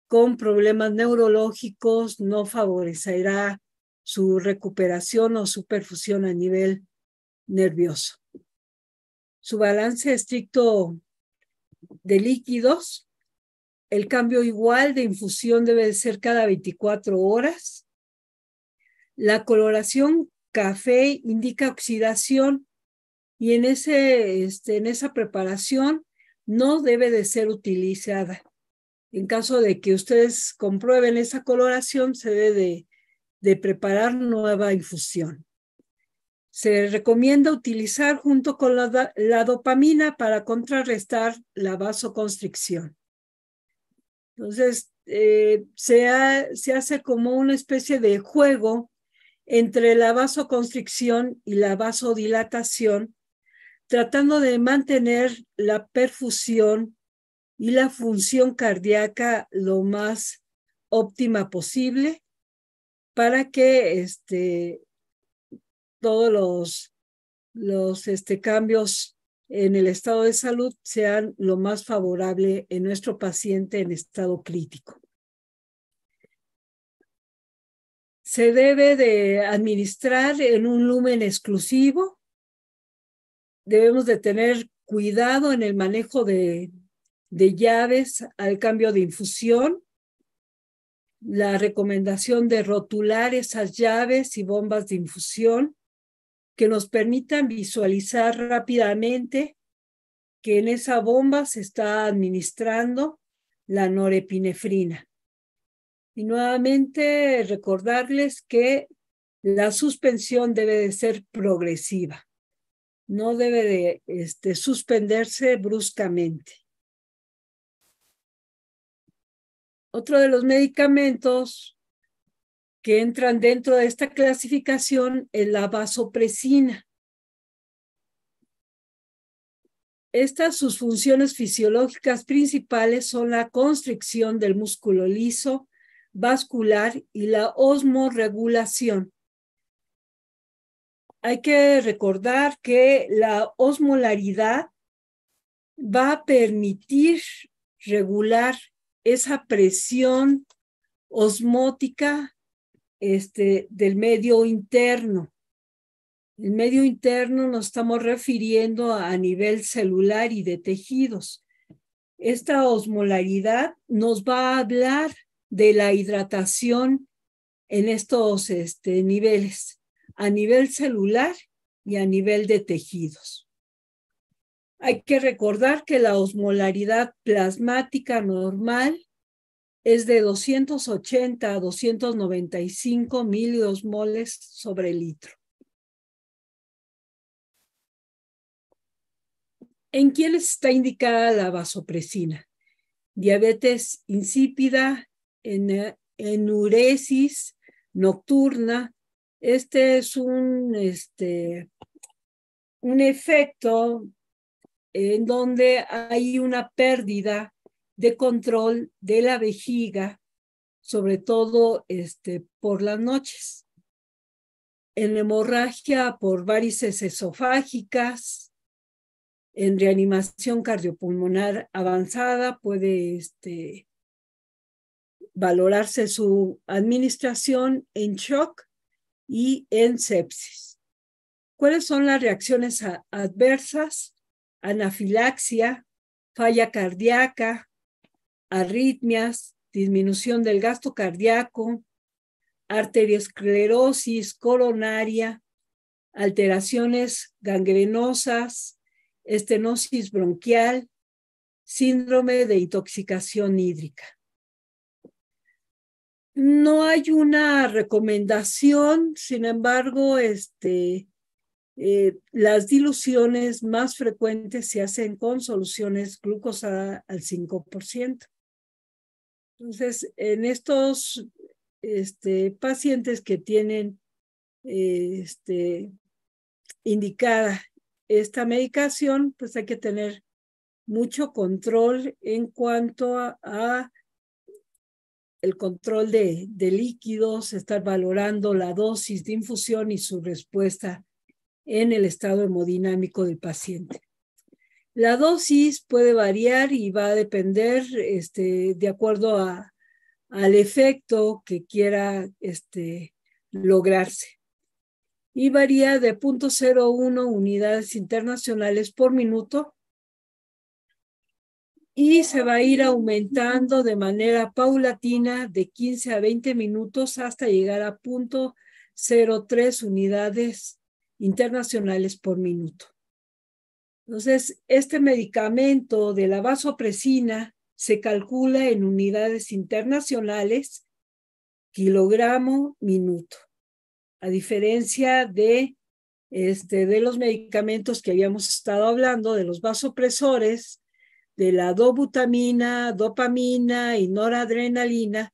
con problemas neurológicos no favorecerá su recuperación o su perfusión a nivel nervioso. Su balance estricto de líquidos, el cambio igual de infusión debe ser cada 24 horas. La coloración café indica oxidación y en esa preparación no debe de ser utilizada. En caso de que ustedes comprueben esa coloración, se debe de preparar nueva infusión. Se recomienda utilizar junto con la dopamina para contrarrestar la vasoconstricción. Entonces, se hace como una especie de juego entre la vasoconstricción y la vasodilatación, tratando de mantener la perfusión y la función cardíaca lo más óptima posible para que todos los cambios en el estado de salud sean lo más favorable en nuestro paciente en estado crítico. Se debe de administrar en un lumen exclusivo. Debemos de tener cuidado en el manejo de llaves al cambio de infusión, la recomendación de rotular esas llaves y bombas de infusión que nos permitan visualizar rápidamente que en esa bomba se está administrando la norepinefrina. Y nuevamente recordarles que la suspensión debe de ser progresiva. No debe de suspenderse bruscamente. Otro de los medicamentos que entran dentro de esta clasificación es la vasopresina. Sus funciones fisiológicas principales son la constricción del músculo liso, vascular y la osmorregulación. Hay que recordar que la osmolaridad va a permitir regular esa presión osmótica del medio interno. El medio interno nos estamos refiriendo a nivel celular y de tejidos. Esta osmolaridad nos va a hablar de la hidratación en estos niveles, a nivel celular y a nivel de tejidos. Hay que recordar que la osmolaridad plasmática normal es de 280 a 295 miliosmoles sobre litro. ¿En quiénes está indicada la vasopresina? Diabetes insípida, enuresis nocturna. Este es un efecto en donde hay una pérdida de control de la vejiga, sobre todo por las noches. En hemorragia por varices esofágicas, en reanimación cardiopulmonar avanzada puede valorarse su administración en shock y en sepsis. ¿Cuáles son las reacciones adversas? Anafilaxia, falla cardíaca, arritmias, disminución del gasto cardíaco, arteriosclerosis coronaria, alteraciones gangrenosas, estenosis bronquial, síndrome de intoxicación hídrica. No hay una recomendación, sin embargo, las diluciones más frecuentes se hacen con soluciones glucosada al 5%. Entonces, en estos pacientes que tienen indicada esta medicación, pues hay que tener mucho control en cuanto a el control de líquidos, estar valorando la dosis de infusión y su respuesta en el estado hemodinámico del paciente. La dosis puede variar y va a depender de acuerdo al efecto que quiera lograrse. Y varía de 0.01 unidades internacionales por minuto y se va a ir aumentando de manera paulatina de 15 a 20 minutos hasta llegar a 0.03 unidades internacionales por minuto. Entonces, este medicamento de la vasopresina se calcula en unidades internacionales kilogramo minuto, a diferencia de los medicamentos que habíamos estado hablando, de los vasopresores, de la dobutamina, dopamina y noradrenalina,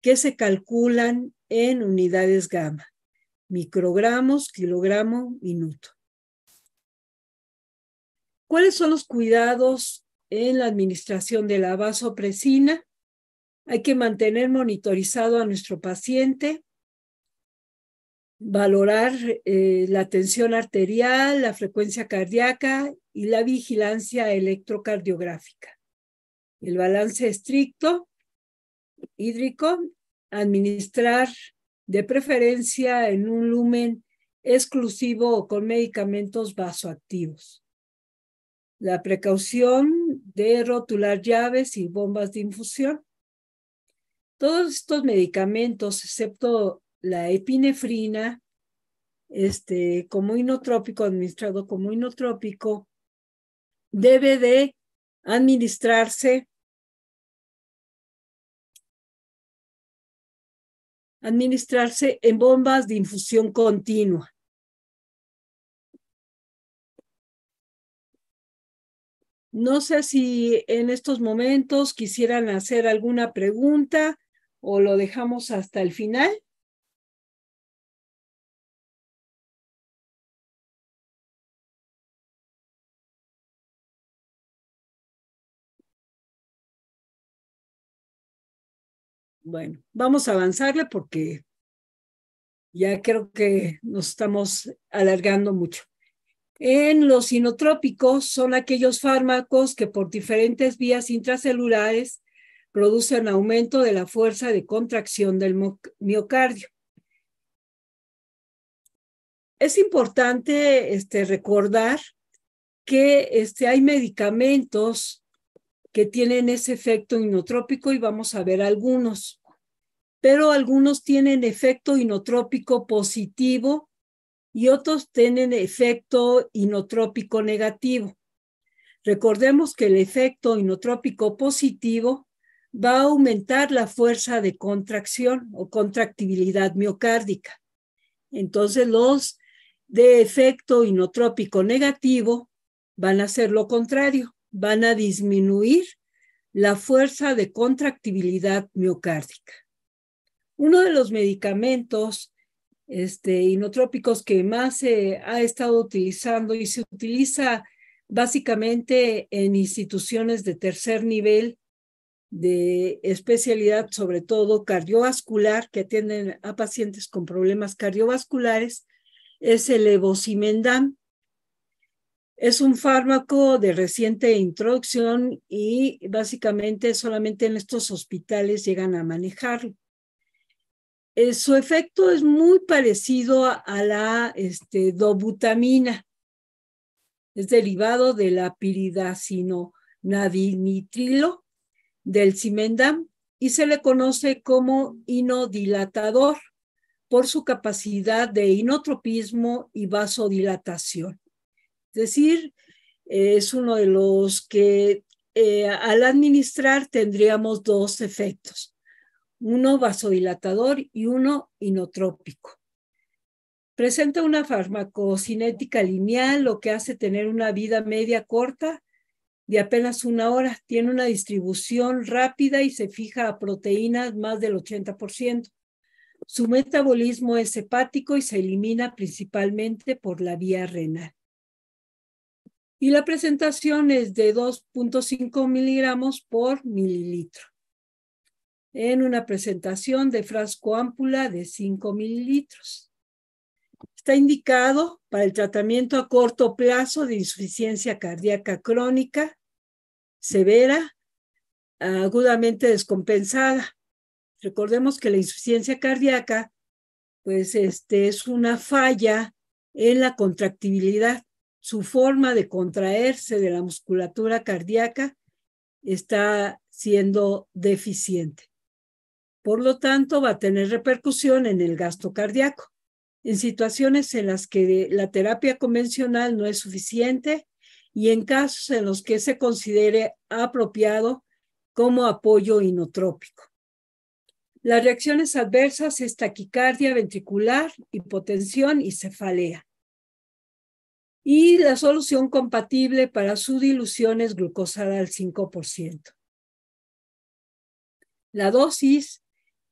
que se calculan en unidades gamma, microgramos, kilogramo, minuto. ¿Cuáles son los cuidados en la administración de la vasopresina? Hay que mantener monitorizado a nuestro paciente, valorar la tensión arterial, la frecuencia cardíaca y la vigilancia electrocardiográfica. El balance estricto hídrico, administrar de preferencia en un lumen exclusivo o con medicamentos vasoactivos. la precaución de rotular llaves y bombas de infusión. Todos estos medicamentos, excepto la epinefrina, como inotrópico, administrado como inotrópico, debe de administrarse en bombas de infusión continua. No sé si en estos momentos quisieran hacer alguna pregunta o lo dejamos hasta el final. Bueno, vamos a avanzarle porque ya creo que nos estamos alargando mucho. En los inotrópicos son aquellos fármacos que por diferentes vías intracelulares producen aumento de la fuerza de contracción del miocardio. Es importante recordar que hay medicamentos que tienen ese efecto inotrópico y vamos a ver algunos, pero algunos tienen efecto inotrópico positivo y otros tienen efecto inotrópico negativo. Recordemos que el efecto inotrópico positivo va a aumentar la fuerza de contracción o contractibilidad miocárdica. Entonces, los de efecto inotrópico negativo van a hacer lo contrario, van a disminuir la fuerza de contractibilidad miocárdica. Uno de los medicamentos inotrópicos que más se ha estado utilizando y se utiliza básicamente en instituciones de tercer nivel de especialidad, sobre todo cardiovascular, que atienden a pacientes con problemas cardiovasculares, es el levosimendan. Es un fármaco de reciente introducción y básicamente solamente en estos hospitales llegan a manejarlo. Su efecto es muy parecido a la dobutamina. Es derivado de la piridacinonadinitrilo del cimendan y se le conoce como inodilatador por su capacidad de inotropismo y vasodilatación. Es decir, es uno de los que al administrar tendríamos dos efectos, uno vasodilatador y uno inotrópico. Presenta una farmacocinética lineal, lo que hace tener una vida media corta de apenas 1 hora. Tiene una distribución rápida y se fija a proteínas más del 80%. Su metabolismo es hepático y se elimina principalmente por la vía renal. Y la presentación es de 2.5 miligramos por mililitro. En una presentación de frasco ámpula de 5 mililitros. Está indicado para el tratamiento a corto plazo de insuficiencia cardíaca crónica, severa, agudamente descompensada. Recordemos que la insuficiencia cardíaca, pues es una falla en la contractibilidad. Su forma de contraerse de la musculatura cardíaca está siendo deficiente. Por lo tanto, va a tener repercusión en el gasto cardíaco. En situaciones en las que la terapia convencional no es suficiente y en casos en los que se considere apropiado como apoyo inotrópico. Las reacciones adversas es taquicardia ventricular, hipotensión y cefalea. Y la solución compatible para su dilución es glucosada al 5%. La dosis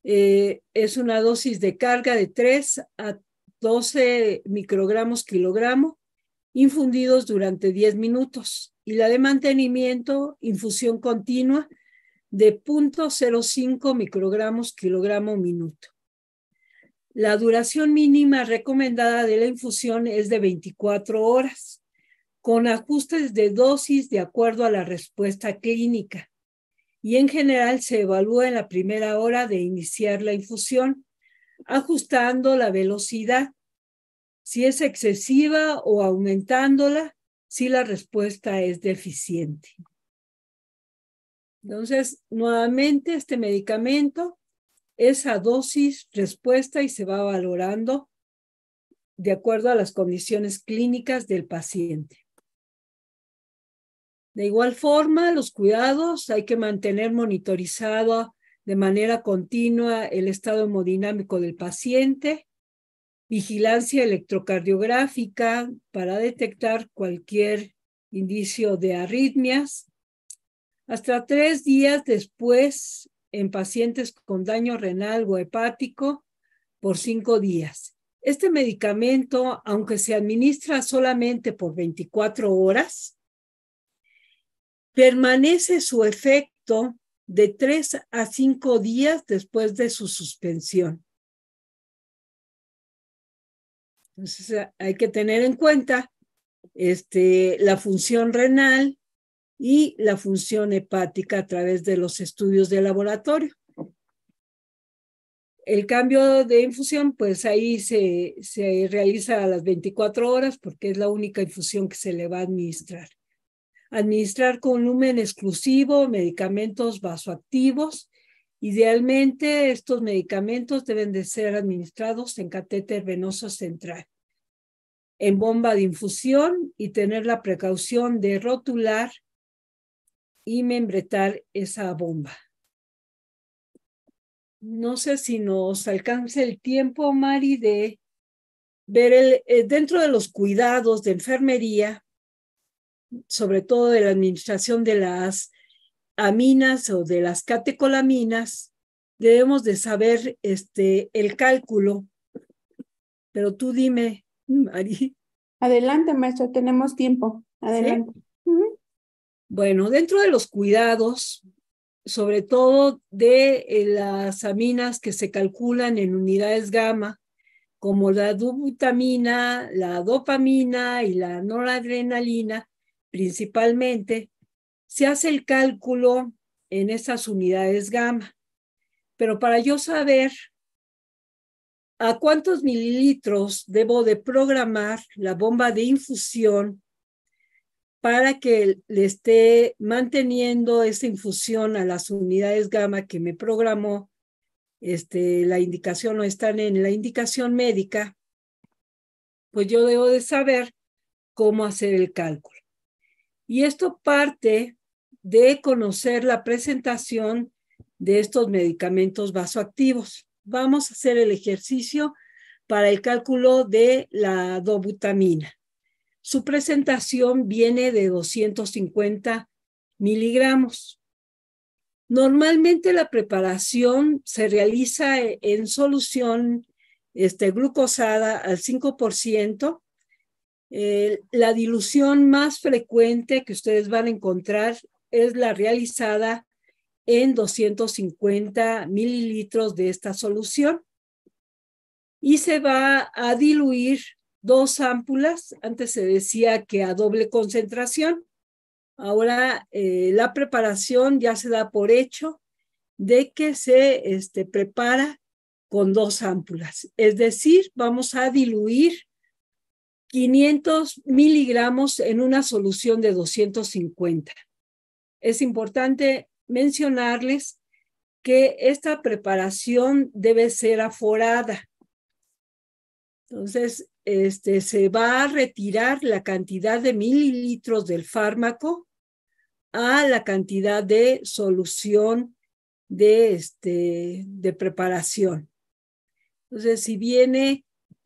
es una dosis de carga de 3 a 12 microgramos kilogramo, infundidos durante 10 minutos. Y la de mantenimiento, infusión continua de 0.05 microgramos kilogramo minuto. La duración mínima recomendada de la infusión es de 24 horas, con ajustes de dosis de acuerdo a la respuesta clínica. Y en general se evalúa en la primera hora de iniciar la infusión, ajustando la velocidad, si es excesiva o aumentándola, si la respuesta es deficiente. Entonces, nuevamente, este medicamento es a dosis, respuesta y se va valorando de acuerdo a las condiciones clínicas del paciente. De igual forma, los cuidados hay que mantener monitorizado de manera continua el estado hemodinámico del paciente, vigilancia electrocardiográfica para detectar cualquier indicio de arritmias. Hasta 3 días después, en pacientes con daño renal o hepático, por 5 días. Este medicamento, aunque se administra solamente por 24 horas, permanece su efecto de 3 a 5 días después de su suspensión. Entonces, hay que tener en cuenta la función renal y la función hepática a través de los estudios de laboratorio. El cambio de infusión, pues ahí se realiza a las 24 horas porque es la única infusión que se le va a administrar. Administrar con lumen exclusivo, medicamentos vasoactivos. Idealmente, estos medicamentos deben de ser administrados en catéter venoso central, en bomba de infusión y tener la precaución de rotular y membretar esa bomba. No sé si nos alcance el tiempo, Mari, de ver dentro de los cuidados de enfermería, sobre todo de la administración de las aminas o de las catecolaminas, debemos de saber el cálculo. Pero tú dime, Mari. Adelante, maestra, tenemos tiempo. Adelante. ¿Sí? Bueno, dentro de los cuidados, sobre todo de las aminas que se calculan en unidades gamma, como la dobutamina, la dopamina y la noradrenalina, principalmente, se hace el cálculo en esas unidades gamma. Pero para yo saber a cuántos mililitros debo de programar la bomba de infusión para que le esté manteniendo esa infusión a las unidades gamma que me programó la indicación o están en la indicación médica, pues yo debo de saber cómo hacer el cálculo. Y esto parte de conocer la presentación de estos medicamentos vasoactivos. Vamos a hacer el ejercicio para el cálculo de la dobutamina. Su presentación viene de 250 miligramos. Normalmente la preparación se realiza en solución glucosada al 5%. La dilución más frecuente que ustedes van a encontrar es la realizada en 250 mililitros de esta solución. Y se va a diluir 2 ámpulas. Antes se decía que a doble concentración. Ahora la preparación ya se da por hecho de que se prepara con 2 ámpulas. Es decir, vamos a diluir 500 miligramos en una solución de 250. Es importante mencionarles que esta preparación debe ser aforada. Entonces, se va a retirar la cantidad de mililitros del fármaco a la cantidad de solución de preparación. Entonces, si viene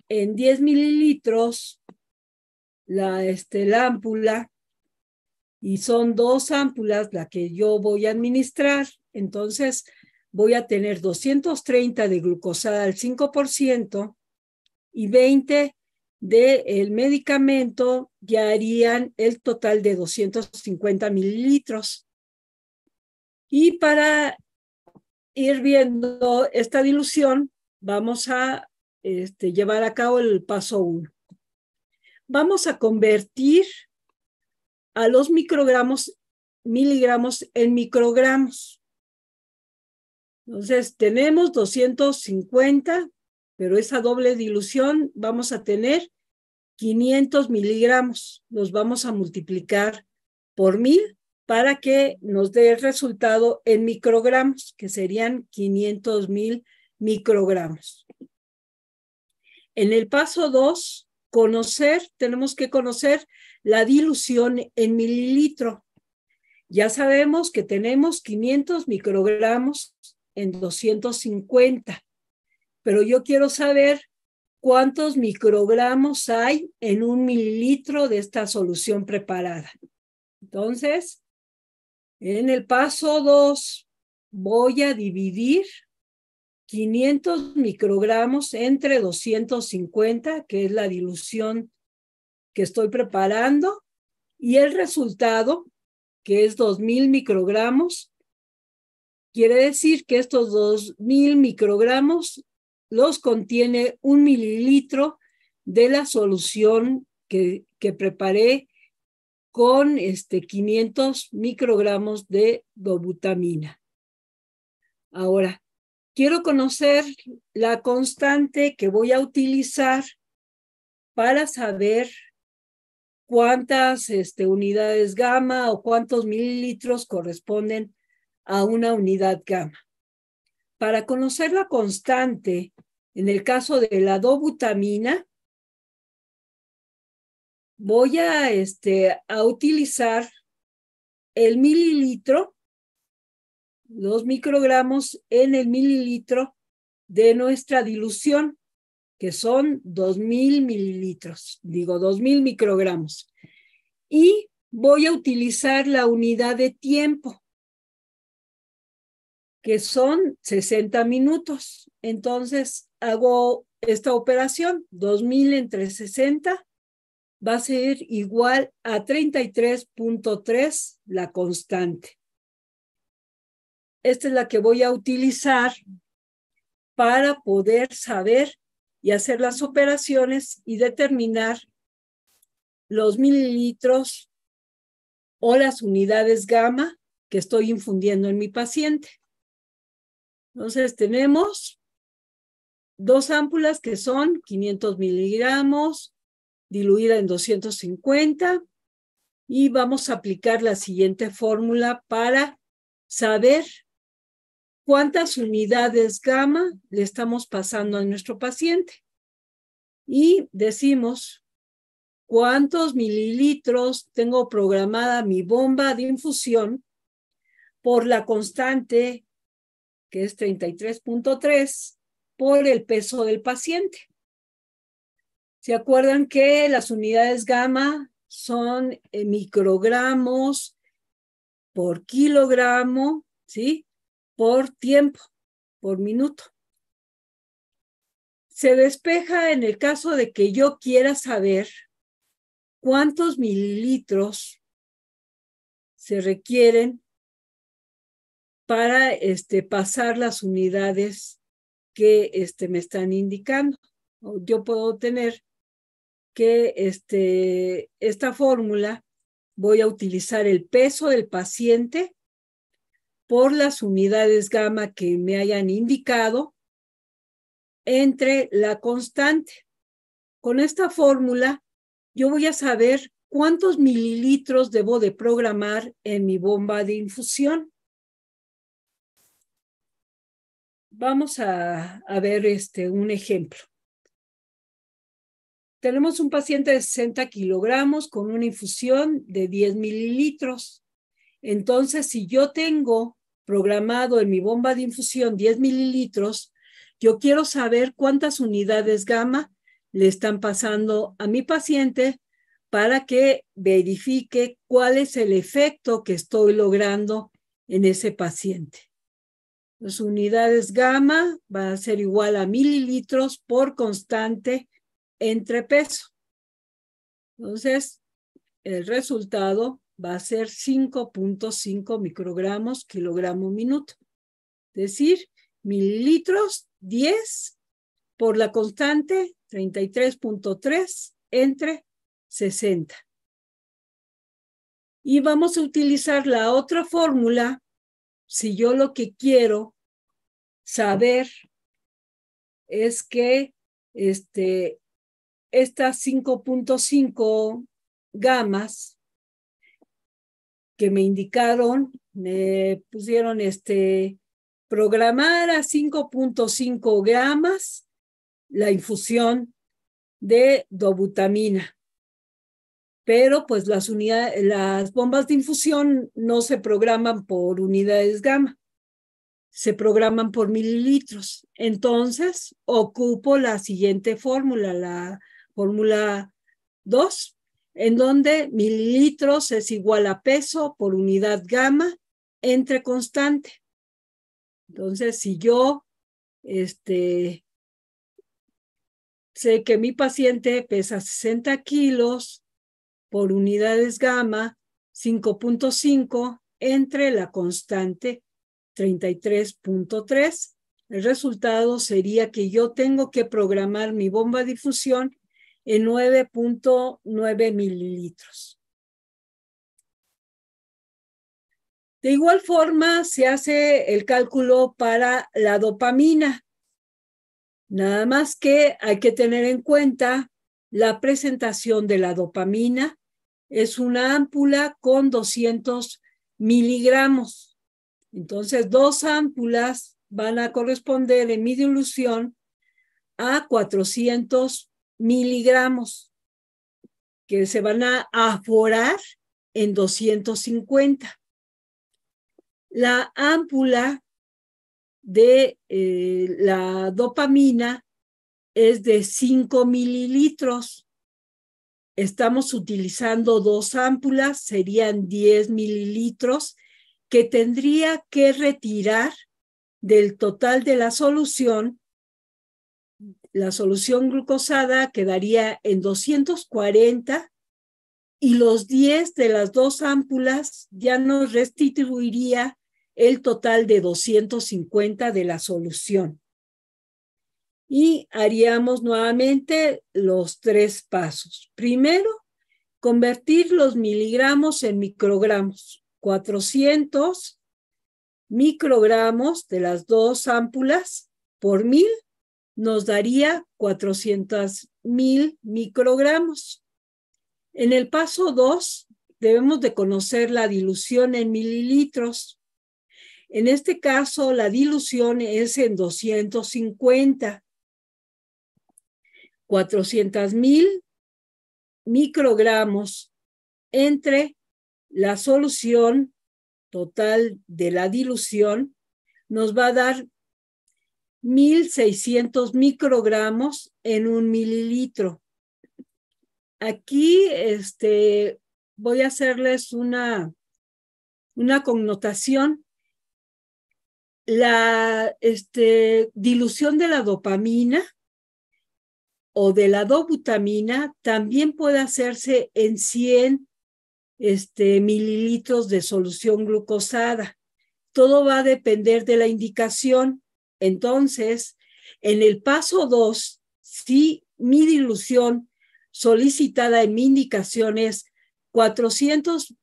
en 10 mililitros la ámpula y son 2 ámpulas la que yo voy a administrar, entonces voy a tener 230 de glucosada al 5%, y 20 del medicamento ya harían el total de 250 mililitros. Y para ir viendo esta dilución, vamos a llevar a cabo el paso 1. Vamos a convertir a los miligramos en microgramos. Entonces, tenemos 250, pero esa doble dilución vamos a tener 500 miligramos. Los vamos a multiplicar por 1000 para que nos dé el resultado en microgramos, que serían 500,000 microgramos. En el paso 2, tenemos que conocer la dilución en mililitro. Ya sabemos que tenemos 500 microgramos en 250, pero yo quiero saber cuántos microgramos hay en 1 mililitro de esta solución preparada. Entonces, en el paso 2, voy a dividir 500 microgramos entre 250, que es la dilución que estoy preparando, y el resultado, que es 2000 microgramos, quiere decir que estos 2000 microgramos los contiene 1 mililitro de la solución que preparé con 500 microgramos de dobutamina. Ahora, quiero conocer la constante que voy a utilizar para saber cuántas unidades gamma o cuántos mililitros corresponden a una unidad gamma. Para conocer la constante, en el caso de la dobutamina, voy a utilizar el mililitro, los microgramos en el mililitro de nuestra dilución, que son 2000 mililitros, 2000 microgramos. Y voy a utilizar la unidad de tiempo, que son 60 minutos. Entonces, hago esta operación, 2000 entre 60, va a ser igual a 33.3 la constante. Esta es la que voy a utilizar para poder saber y hacer las operaciones y determinar los mililitros o las unidades gamma que estoy infundiendo en mi paciente. Entonces tenemos 2 ámpulas que son 500 miligramos diluida en 250 y vamos a aplicar la siguiente fórmula para saber cuántas unidades gamma le estamos pasando a nuestro paciente. Y decimos cuántos mililitros tengo programada mi bomba de infusión por la constante, que es 33.3, por el peso del paciente. ¿Se acuerdan que las unidades gamma son microgramos por kilogramo, ¿sí? Por tiempo, por minuto? Se despeja en el caso de que yo quiera saber cuántos mililitros se requieren para pasar las unidades que me están indicando. Yo puedo tener que esta fórmula voy a utilizar el peso del paciente por las unidades gamma que me hayan indicado entre la constante. Con esta fórmula yo voy a saber cuántos mililitros debo de programar en mi bomba de infusión. Vamos a ver un ejemplo. Tenemos un paciente de 60 kilogramos con una infusión de 10 mililitros. Entonces, si yo tengo programado en mi bomba de infusión 10 mililitros, yo quiero saber cuántas unidades gamma le están pasando a mi paciente para que verifique cuál es el efecto que estoy logrando en ese paciente. Las unidades gamma van a ser igual a mililitros por constante entre peso. Entonces, el resultado va a ser 5.5 microgramos kilogramo minuto. Es decir, mililitros 10 por la constante 33.3 entre 60. Y vamos a utilizar la otra fórmula si yo lo que quiero saber es que estas 5.5 gamas que me indicaron, me pusieron programar a 5.5 gramos la infusión de dobutamina. Pero pues las bombas de infusión no se programan por unidades gamma, se programan por mililitros. Entonces, ocupo la siguiente fórmula, la fórmula 2, en donde mililitros es igual a peso por unidad gamma entre constante. Entonces, si yo sé que mi paciente pesa 60 kilos por unidades gamma, 5.5 entre la constante 33.3, el resultado sería que yo tengo que programar mi bomba de difusión en 9.9 mililitros. De igual forma, se hace el cálculo para la dopamina. Nada más que hay que tener en cuenta la presentación de la dopamina. Es una ámpula con 200 miligramos. Entonces, 2 ámpulas van a corresponder en mi dilución a 400 miligramos, que se van a aforar en 250. La ámpula de la dopamina es de 5 mililitros. Estamos utilizando 2 ámpulas, serían 10 mililitros, que tendría que retirar del total de la solución. La solución glucosada quedaría en 240 y los 10 de las 2 ámpulas ya nos restituiría el total de 250 de la solución. Y haríamos nuevamente los 3 pasos. Primero, convertir los miligramos en microgramos. 400 microgramos de las 2 ámpulas por 1000 nos daría 400,000 microgramos. En el paso 2, debemos de conocer la dilución en mililitros. En este caso, la dilución es en 250. 400,000 microgramos entre la solución total de la dilución nos va a dar 1,600 microgramos en 1 mililitro. Aquí voy a hacerles una connotación. La dilución de la dopamina o de la dobutamina también puede hacerse en 100 mililitros de solución glucosada. Todo va a depender de la indicación. Entonces, en el paso 2, si mi dilución solicitada en mi indicación es 400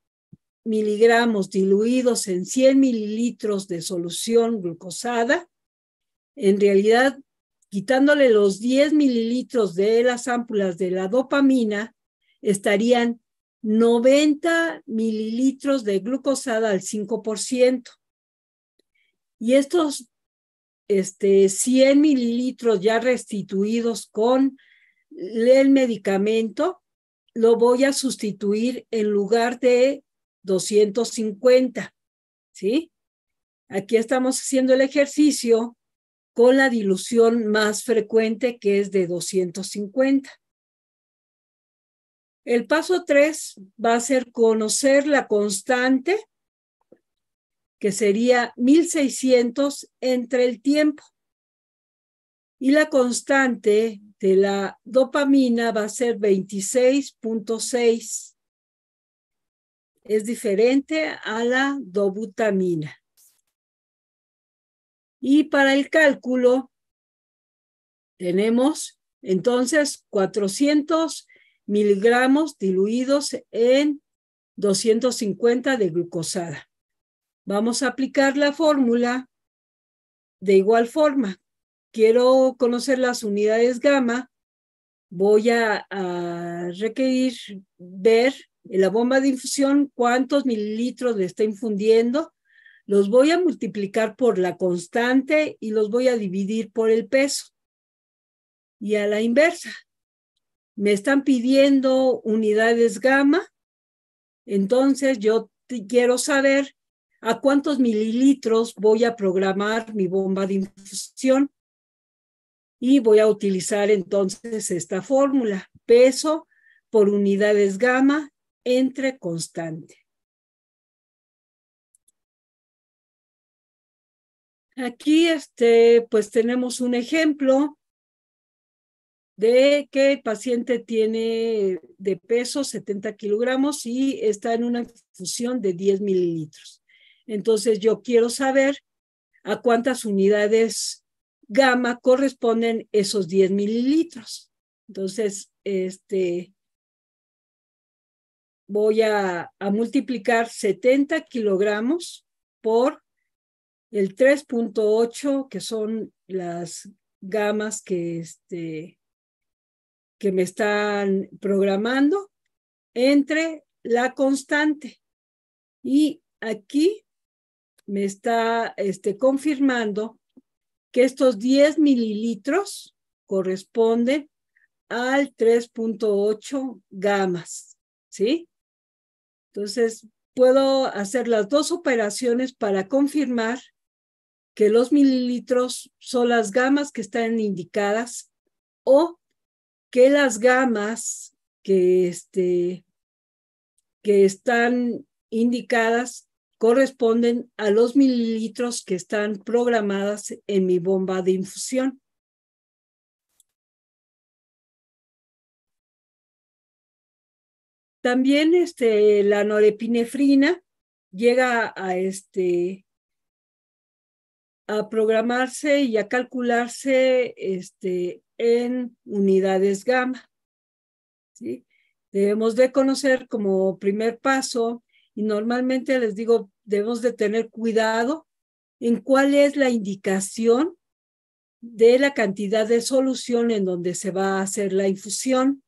miligramos diluidos en 100 mililitros de solución glucosada, en realidad, quitándole los 10 mililitros de las ámpulas de la dopamina, estarían 90 mililitros de glucosada al 5%. Y estos 100 mililitros ya restituidos con el medicamento, lo voy a sustituir en lugar de 250, ¿sí? Aquí estamos haciendo el ejercicio con la dilución más frecuente, que es de 250. El paso 3 va a ser conocer la constante, que sería 1,600 entre el tiempo. Y la constante de la dopamina va a ser 26.6. Es diferente a la dobutamina. Y para el cálculo tenemos entonces 400 miligramos diluidos en 250 de glucosada. Vamos a aplicar la fórmula de igual forma. Quiero conocer las unidades gamma. voy a requerir ver en la bomba de infusión cuántos mililitros le está infundiendo. Los voy a multiplicar por la constante y los voy a dividir por el peso. Y a la inversa, me están pidiendo unidades gamma, entonces yo quiero saber a cuántos mililitros voy a programar mi bomba de infusión y voy a utilizar entonces esta fórmula, peso por unidades gamma entre constante. Aquí pues tenemos un ejemplo de que el paciente tiene de peso 70 kilogramos y está en una infusión de 10 mililitros. Entonces yo quiero saber a cuántas unidades gamma corresponden esos 10 mililitros. Entonces, voy a multiplicar 70 kilogramos por el 3.8, que son las gamas que me están programando, entre la constante. Y aquí me está confirmando que estos 10 mililitros corresponden al 3.8 gamas, ¿sí? Entonces, puedo hacer las dos operaciones para confirmar que los mililitros son las gamas que están indicadas o que las gamas que están indicadas corresponden a los mililitros que están programadas en mi bomba de infusión. También la norepinefrina llega a programarse y a calcularse en unidades gamma, ¿sí? Debemos de conocer como primer paso, y normalmente les digo, debemos de tener cuidado en cuál es la indicación de la cantidad de solución en donde se va a hacer la infusión.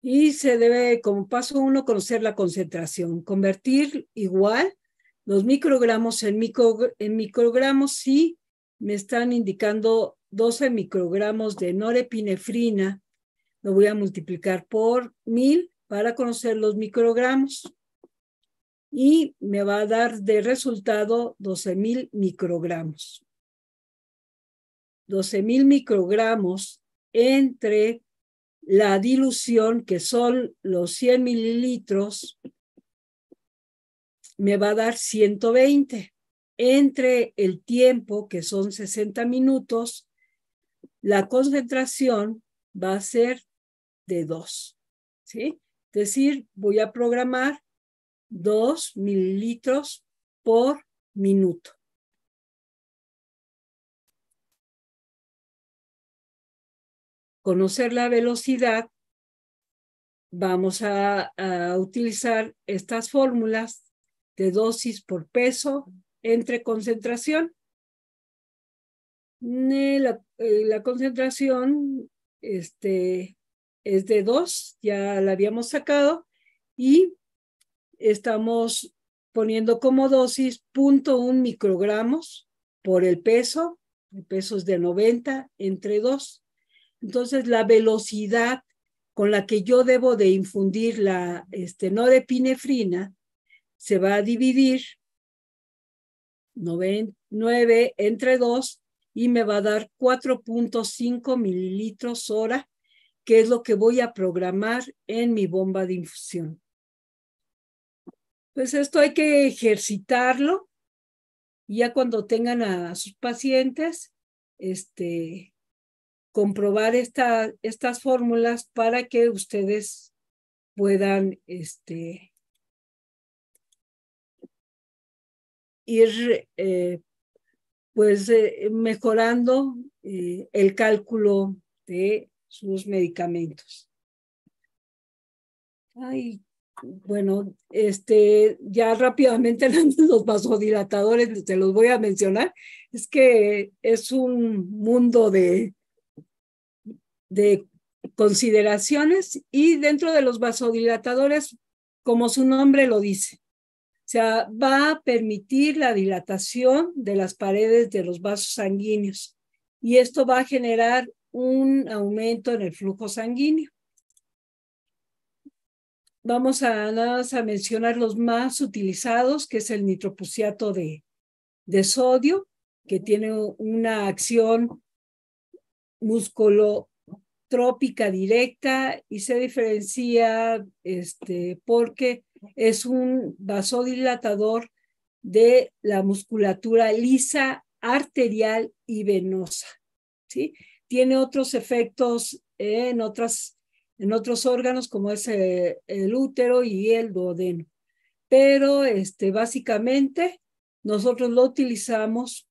Y se debe, como paso 1, conocer la concentración. Convertir igual los microgramos en microgramos. Si me están indicando 12 microgramos de norepinefrina, lo voy a multiplicar por 1000 para conocer los microgramos. Y me va a dar de resultado 12,000 microgramos. 12,000 microgramos entre la dilución, que son los 100 mililitros, me va a dar 120. Entre el tiempo, que son 60 minutos, la concentración va a ser de 2, ¿sí? Es decir, voy a programar 2 mililitros por minuto. Conocer la velocidad, vamos a utilizar estas fórmulas de dosis por peso entre concentración. La concentración es de 2, ya la habíamos sacado, y estamos poniendo como dosis 0.1 microgramos por el peso es de 90 entre 2. Entonces, la velocidad con la que yo debo de infundir la norepinefrina se va a dividir 9 entre 2 y me va a dar 4.5 mililitros hora, que es lo que voy a programar en mi bomba de infusión. Pues esto hay que ejercitarlo, y ya cuando tengan a sus pacientes, comprobar estas fórmulas para que ustedes puedan ir mejorando el cálculo de sus medicamentos. Ay, bueno, ya rápidamente los vasodilatadores te los voy a mencionar. Es que es un mundo de de consideraciones, y dentro de los vasodilatadores, como su nombre lo dice, o sea, va a permitir la dilatación de las paredes de los vasos sanguíneos, y esto va a generar un aumento en el flujo sanguíneo. Vamos a nada más a mencionar los más utilizados, que es el nitroprusiato de sodio, que tiene una acción musculotrópica directa y se diferencia porque es un vasodilatador de la musculatura lisa, arterial y venosa, ¿sí? Tiene otros efectos en otros órganos, como es el útero y el duodeno. Pero básicamente nosotros lo utilizamos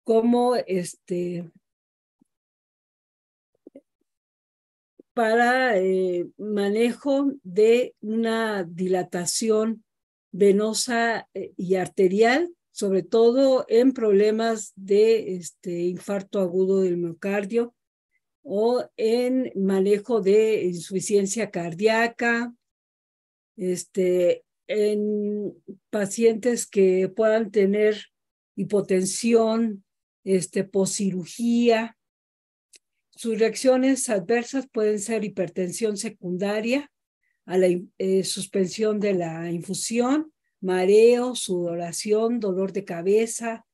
como para manejo de una dilatación venosa y arterial, sobre todo en problemas de infarto agudo del miocardio o en manejo de insuficiencia cardíaca, en pacientes que puedan tener hipotensión, poscirugía. Sus reacciones adversas pueden ser hipertensión secundaria a la suspensión de la infusión, mareo, sudoración, dolor de cabeza,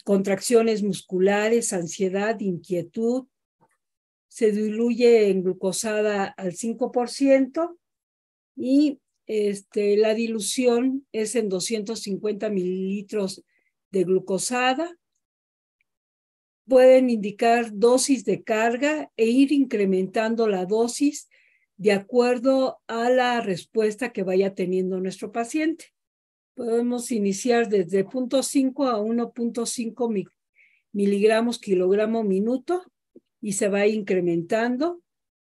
contracciones musculares, ansiedad, inquietud. Se diluye en glucosada al 5% y la dilución es en 250 mililitros de glucosada. Pueden indicar dosis de carga e ir incrementando la dosis de acuerdo a la respuesta que vaya teniendo nuestro paciente. Podemos iniciar desde 0.5 a 1.5 miligramos kilogramo minuto y se va incrementando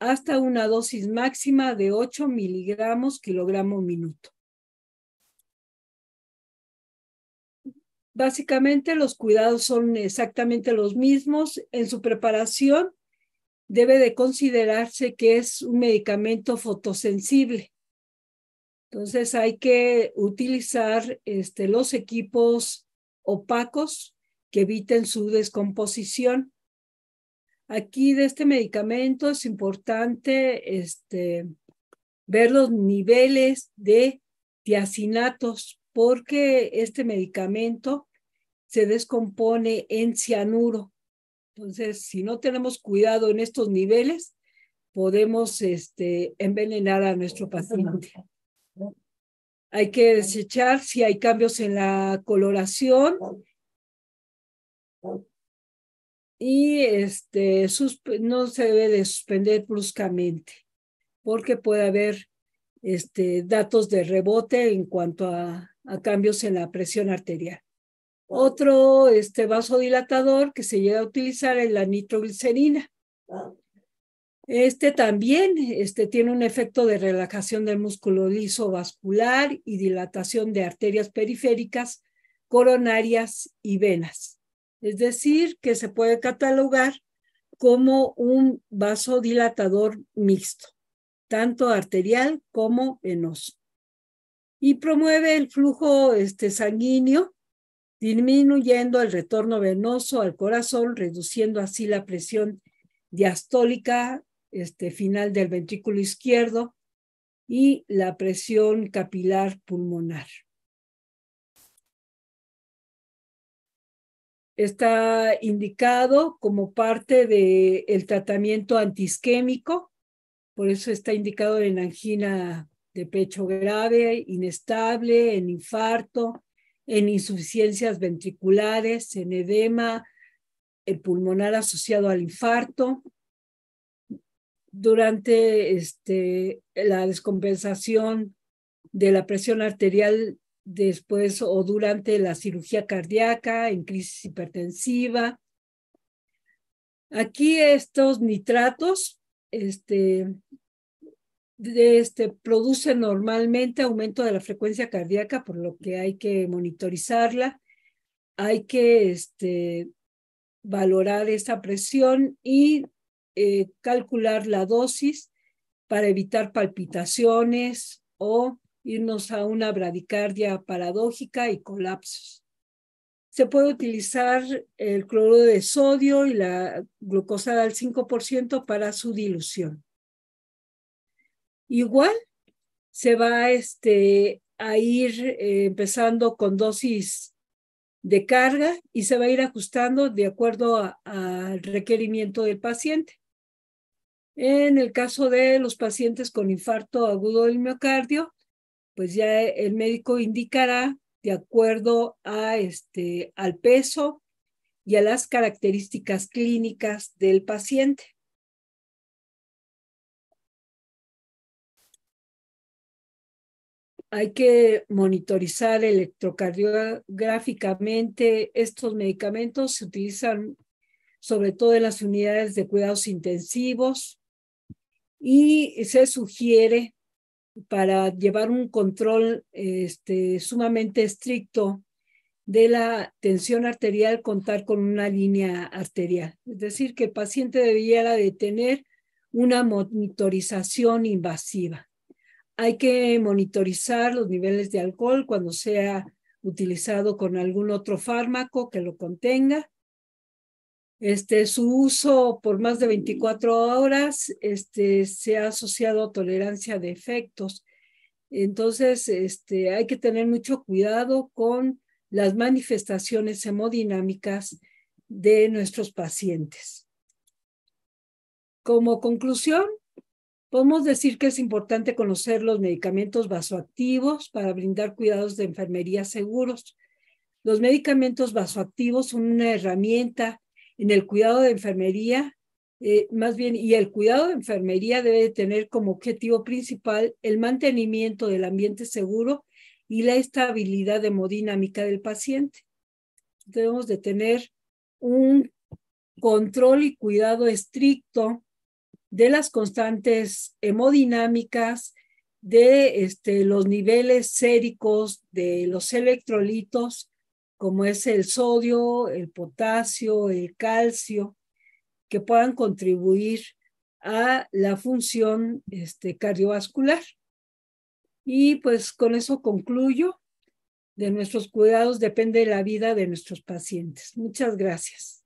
hasta una dosis máxima de 8 miligramos kilogramo minuto. Básicamente los cuidados son exactamente los mismos. En su preparación debe de considerarse que es un medicamento fotosensible. Entonces hay que utilizar los equipos opacos que eviten su descomposición. Aquí de este medicamento es importante ver los niveles de tiacinatos, porque este medicamento se descompone en cianuro. Entonces, si no tenemos cuidado en estos niveles, podemos envenenar a nuestro paciente. Hay que desechar si hay cambios en la coloración y no se debe de suspender bruscamente, porque puede haber datos de rebote en cuanto a cambios en la presión arterial. Otro vasodilatador que se llega a utilizar es la nitroglicerina. También tiene un efecto de relajación del músculo liso vascular y dilatación de arterias periféricas, coronarias y venas. Es decir, que se puede catalogar como un vasodilatador mixto, tanto arterial como venoso. Y promueve el flujo sanguíneo, disminuyendo el retorno venoso al corazón, reduciendo así la presión diastólica final del ventrículo izquierdo y la presión capilar pulmonar. Está indicado como parte del tratamiento antiisquémico, por eso está indicado en angina de pecho grave, inestable, en infarto, en insuficiencias ventriculares, en edema el pulmonar asociado al infarto. Durante la descompensación de la presión arterial después o durante la cirugía cardíaca, en crisis hipertensiva. Aquí estos nitratos producen normalmente aumento de la frecuencia cardíaca, por lo que hay que monitorizarla. Hay que valorar esa presión y calcular la dosis para evitar palpitaciones o irnos a una bradicardia paradójica y colapsos. Se puede utilizar el cloruro de sodio y la glucosada al 5% para su dilución. Igual se va a ir empezando con dosis de carga y se va a ir ajustando de acuerdo al requerimiento del paciente. En el caso de los pacientes con infarto agudo del miocardio, pues ya el médico indicará de acuerdo al peso y a las características clínicas del paciente. Hay que monitorizar electrocardiográficamente. Estos medicamentos se utilizan sobre todo en las unidades de cuidados intensivos y se sugiere para llevar un control sumamente estricto de la tensión arterial contar con una línea arterial. Es decir, que el paciente debiera de tener una monitorización invasiva. Hay que monitorizar los niveles de alcohol cuando sea utilizado con algún otro fármaco que lo contenga. Su uso por más de 24 horas se ha asociado a tolerancia de efectos. Entonces, hay que tener mucho cuidado con las manifestaciones hemodinámicas de nuestros pacientes. Como conclusión, podemos decir que es importante conocer los medicamentos vasoactivos para brindar cuidados de enfermería seguros. Los medicamentos vasoactivos son una herramienta en el cuidado de enfermería, más bien, y el cuidado de enfermería debe tener como objetivo principal el mantenimiento del ambiente seguro y la estabilidad hemodinámica del paciente. Debemos de tener un control y cuidado estricto de las constantes hemodinámicas, de los niveles séricos de los electrolitos, como es el sodio, el potasio, el calcio, que puedan contribuir a la función cardiovascular. Y pues con eso concluyo. De nuestros cuidados depende la vida de nuestros pacientes. Muchas gracias.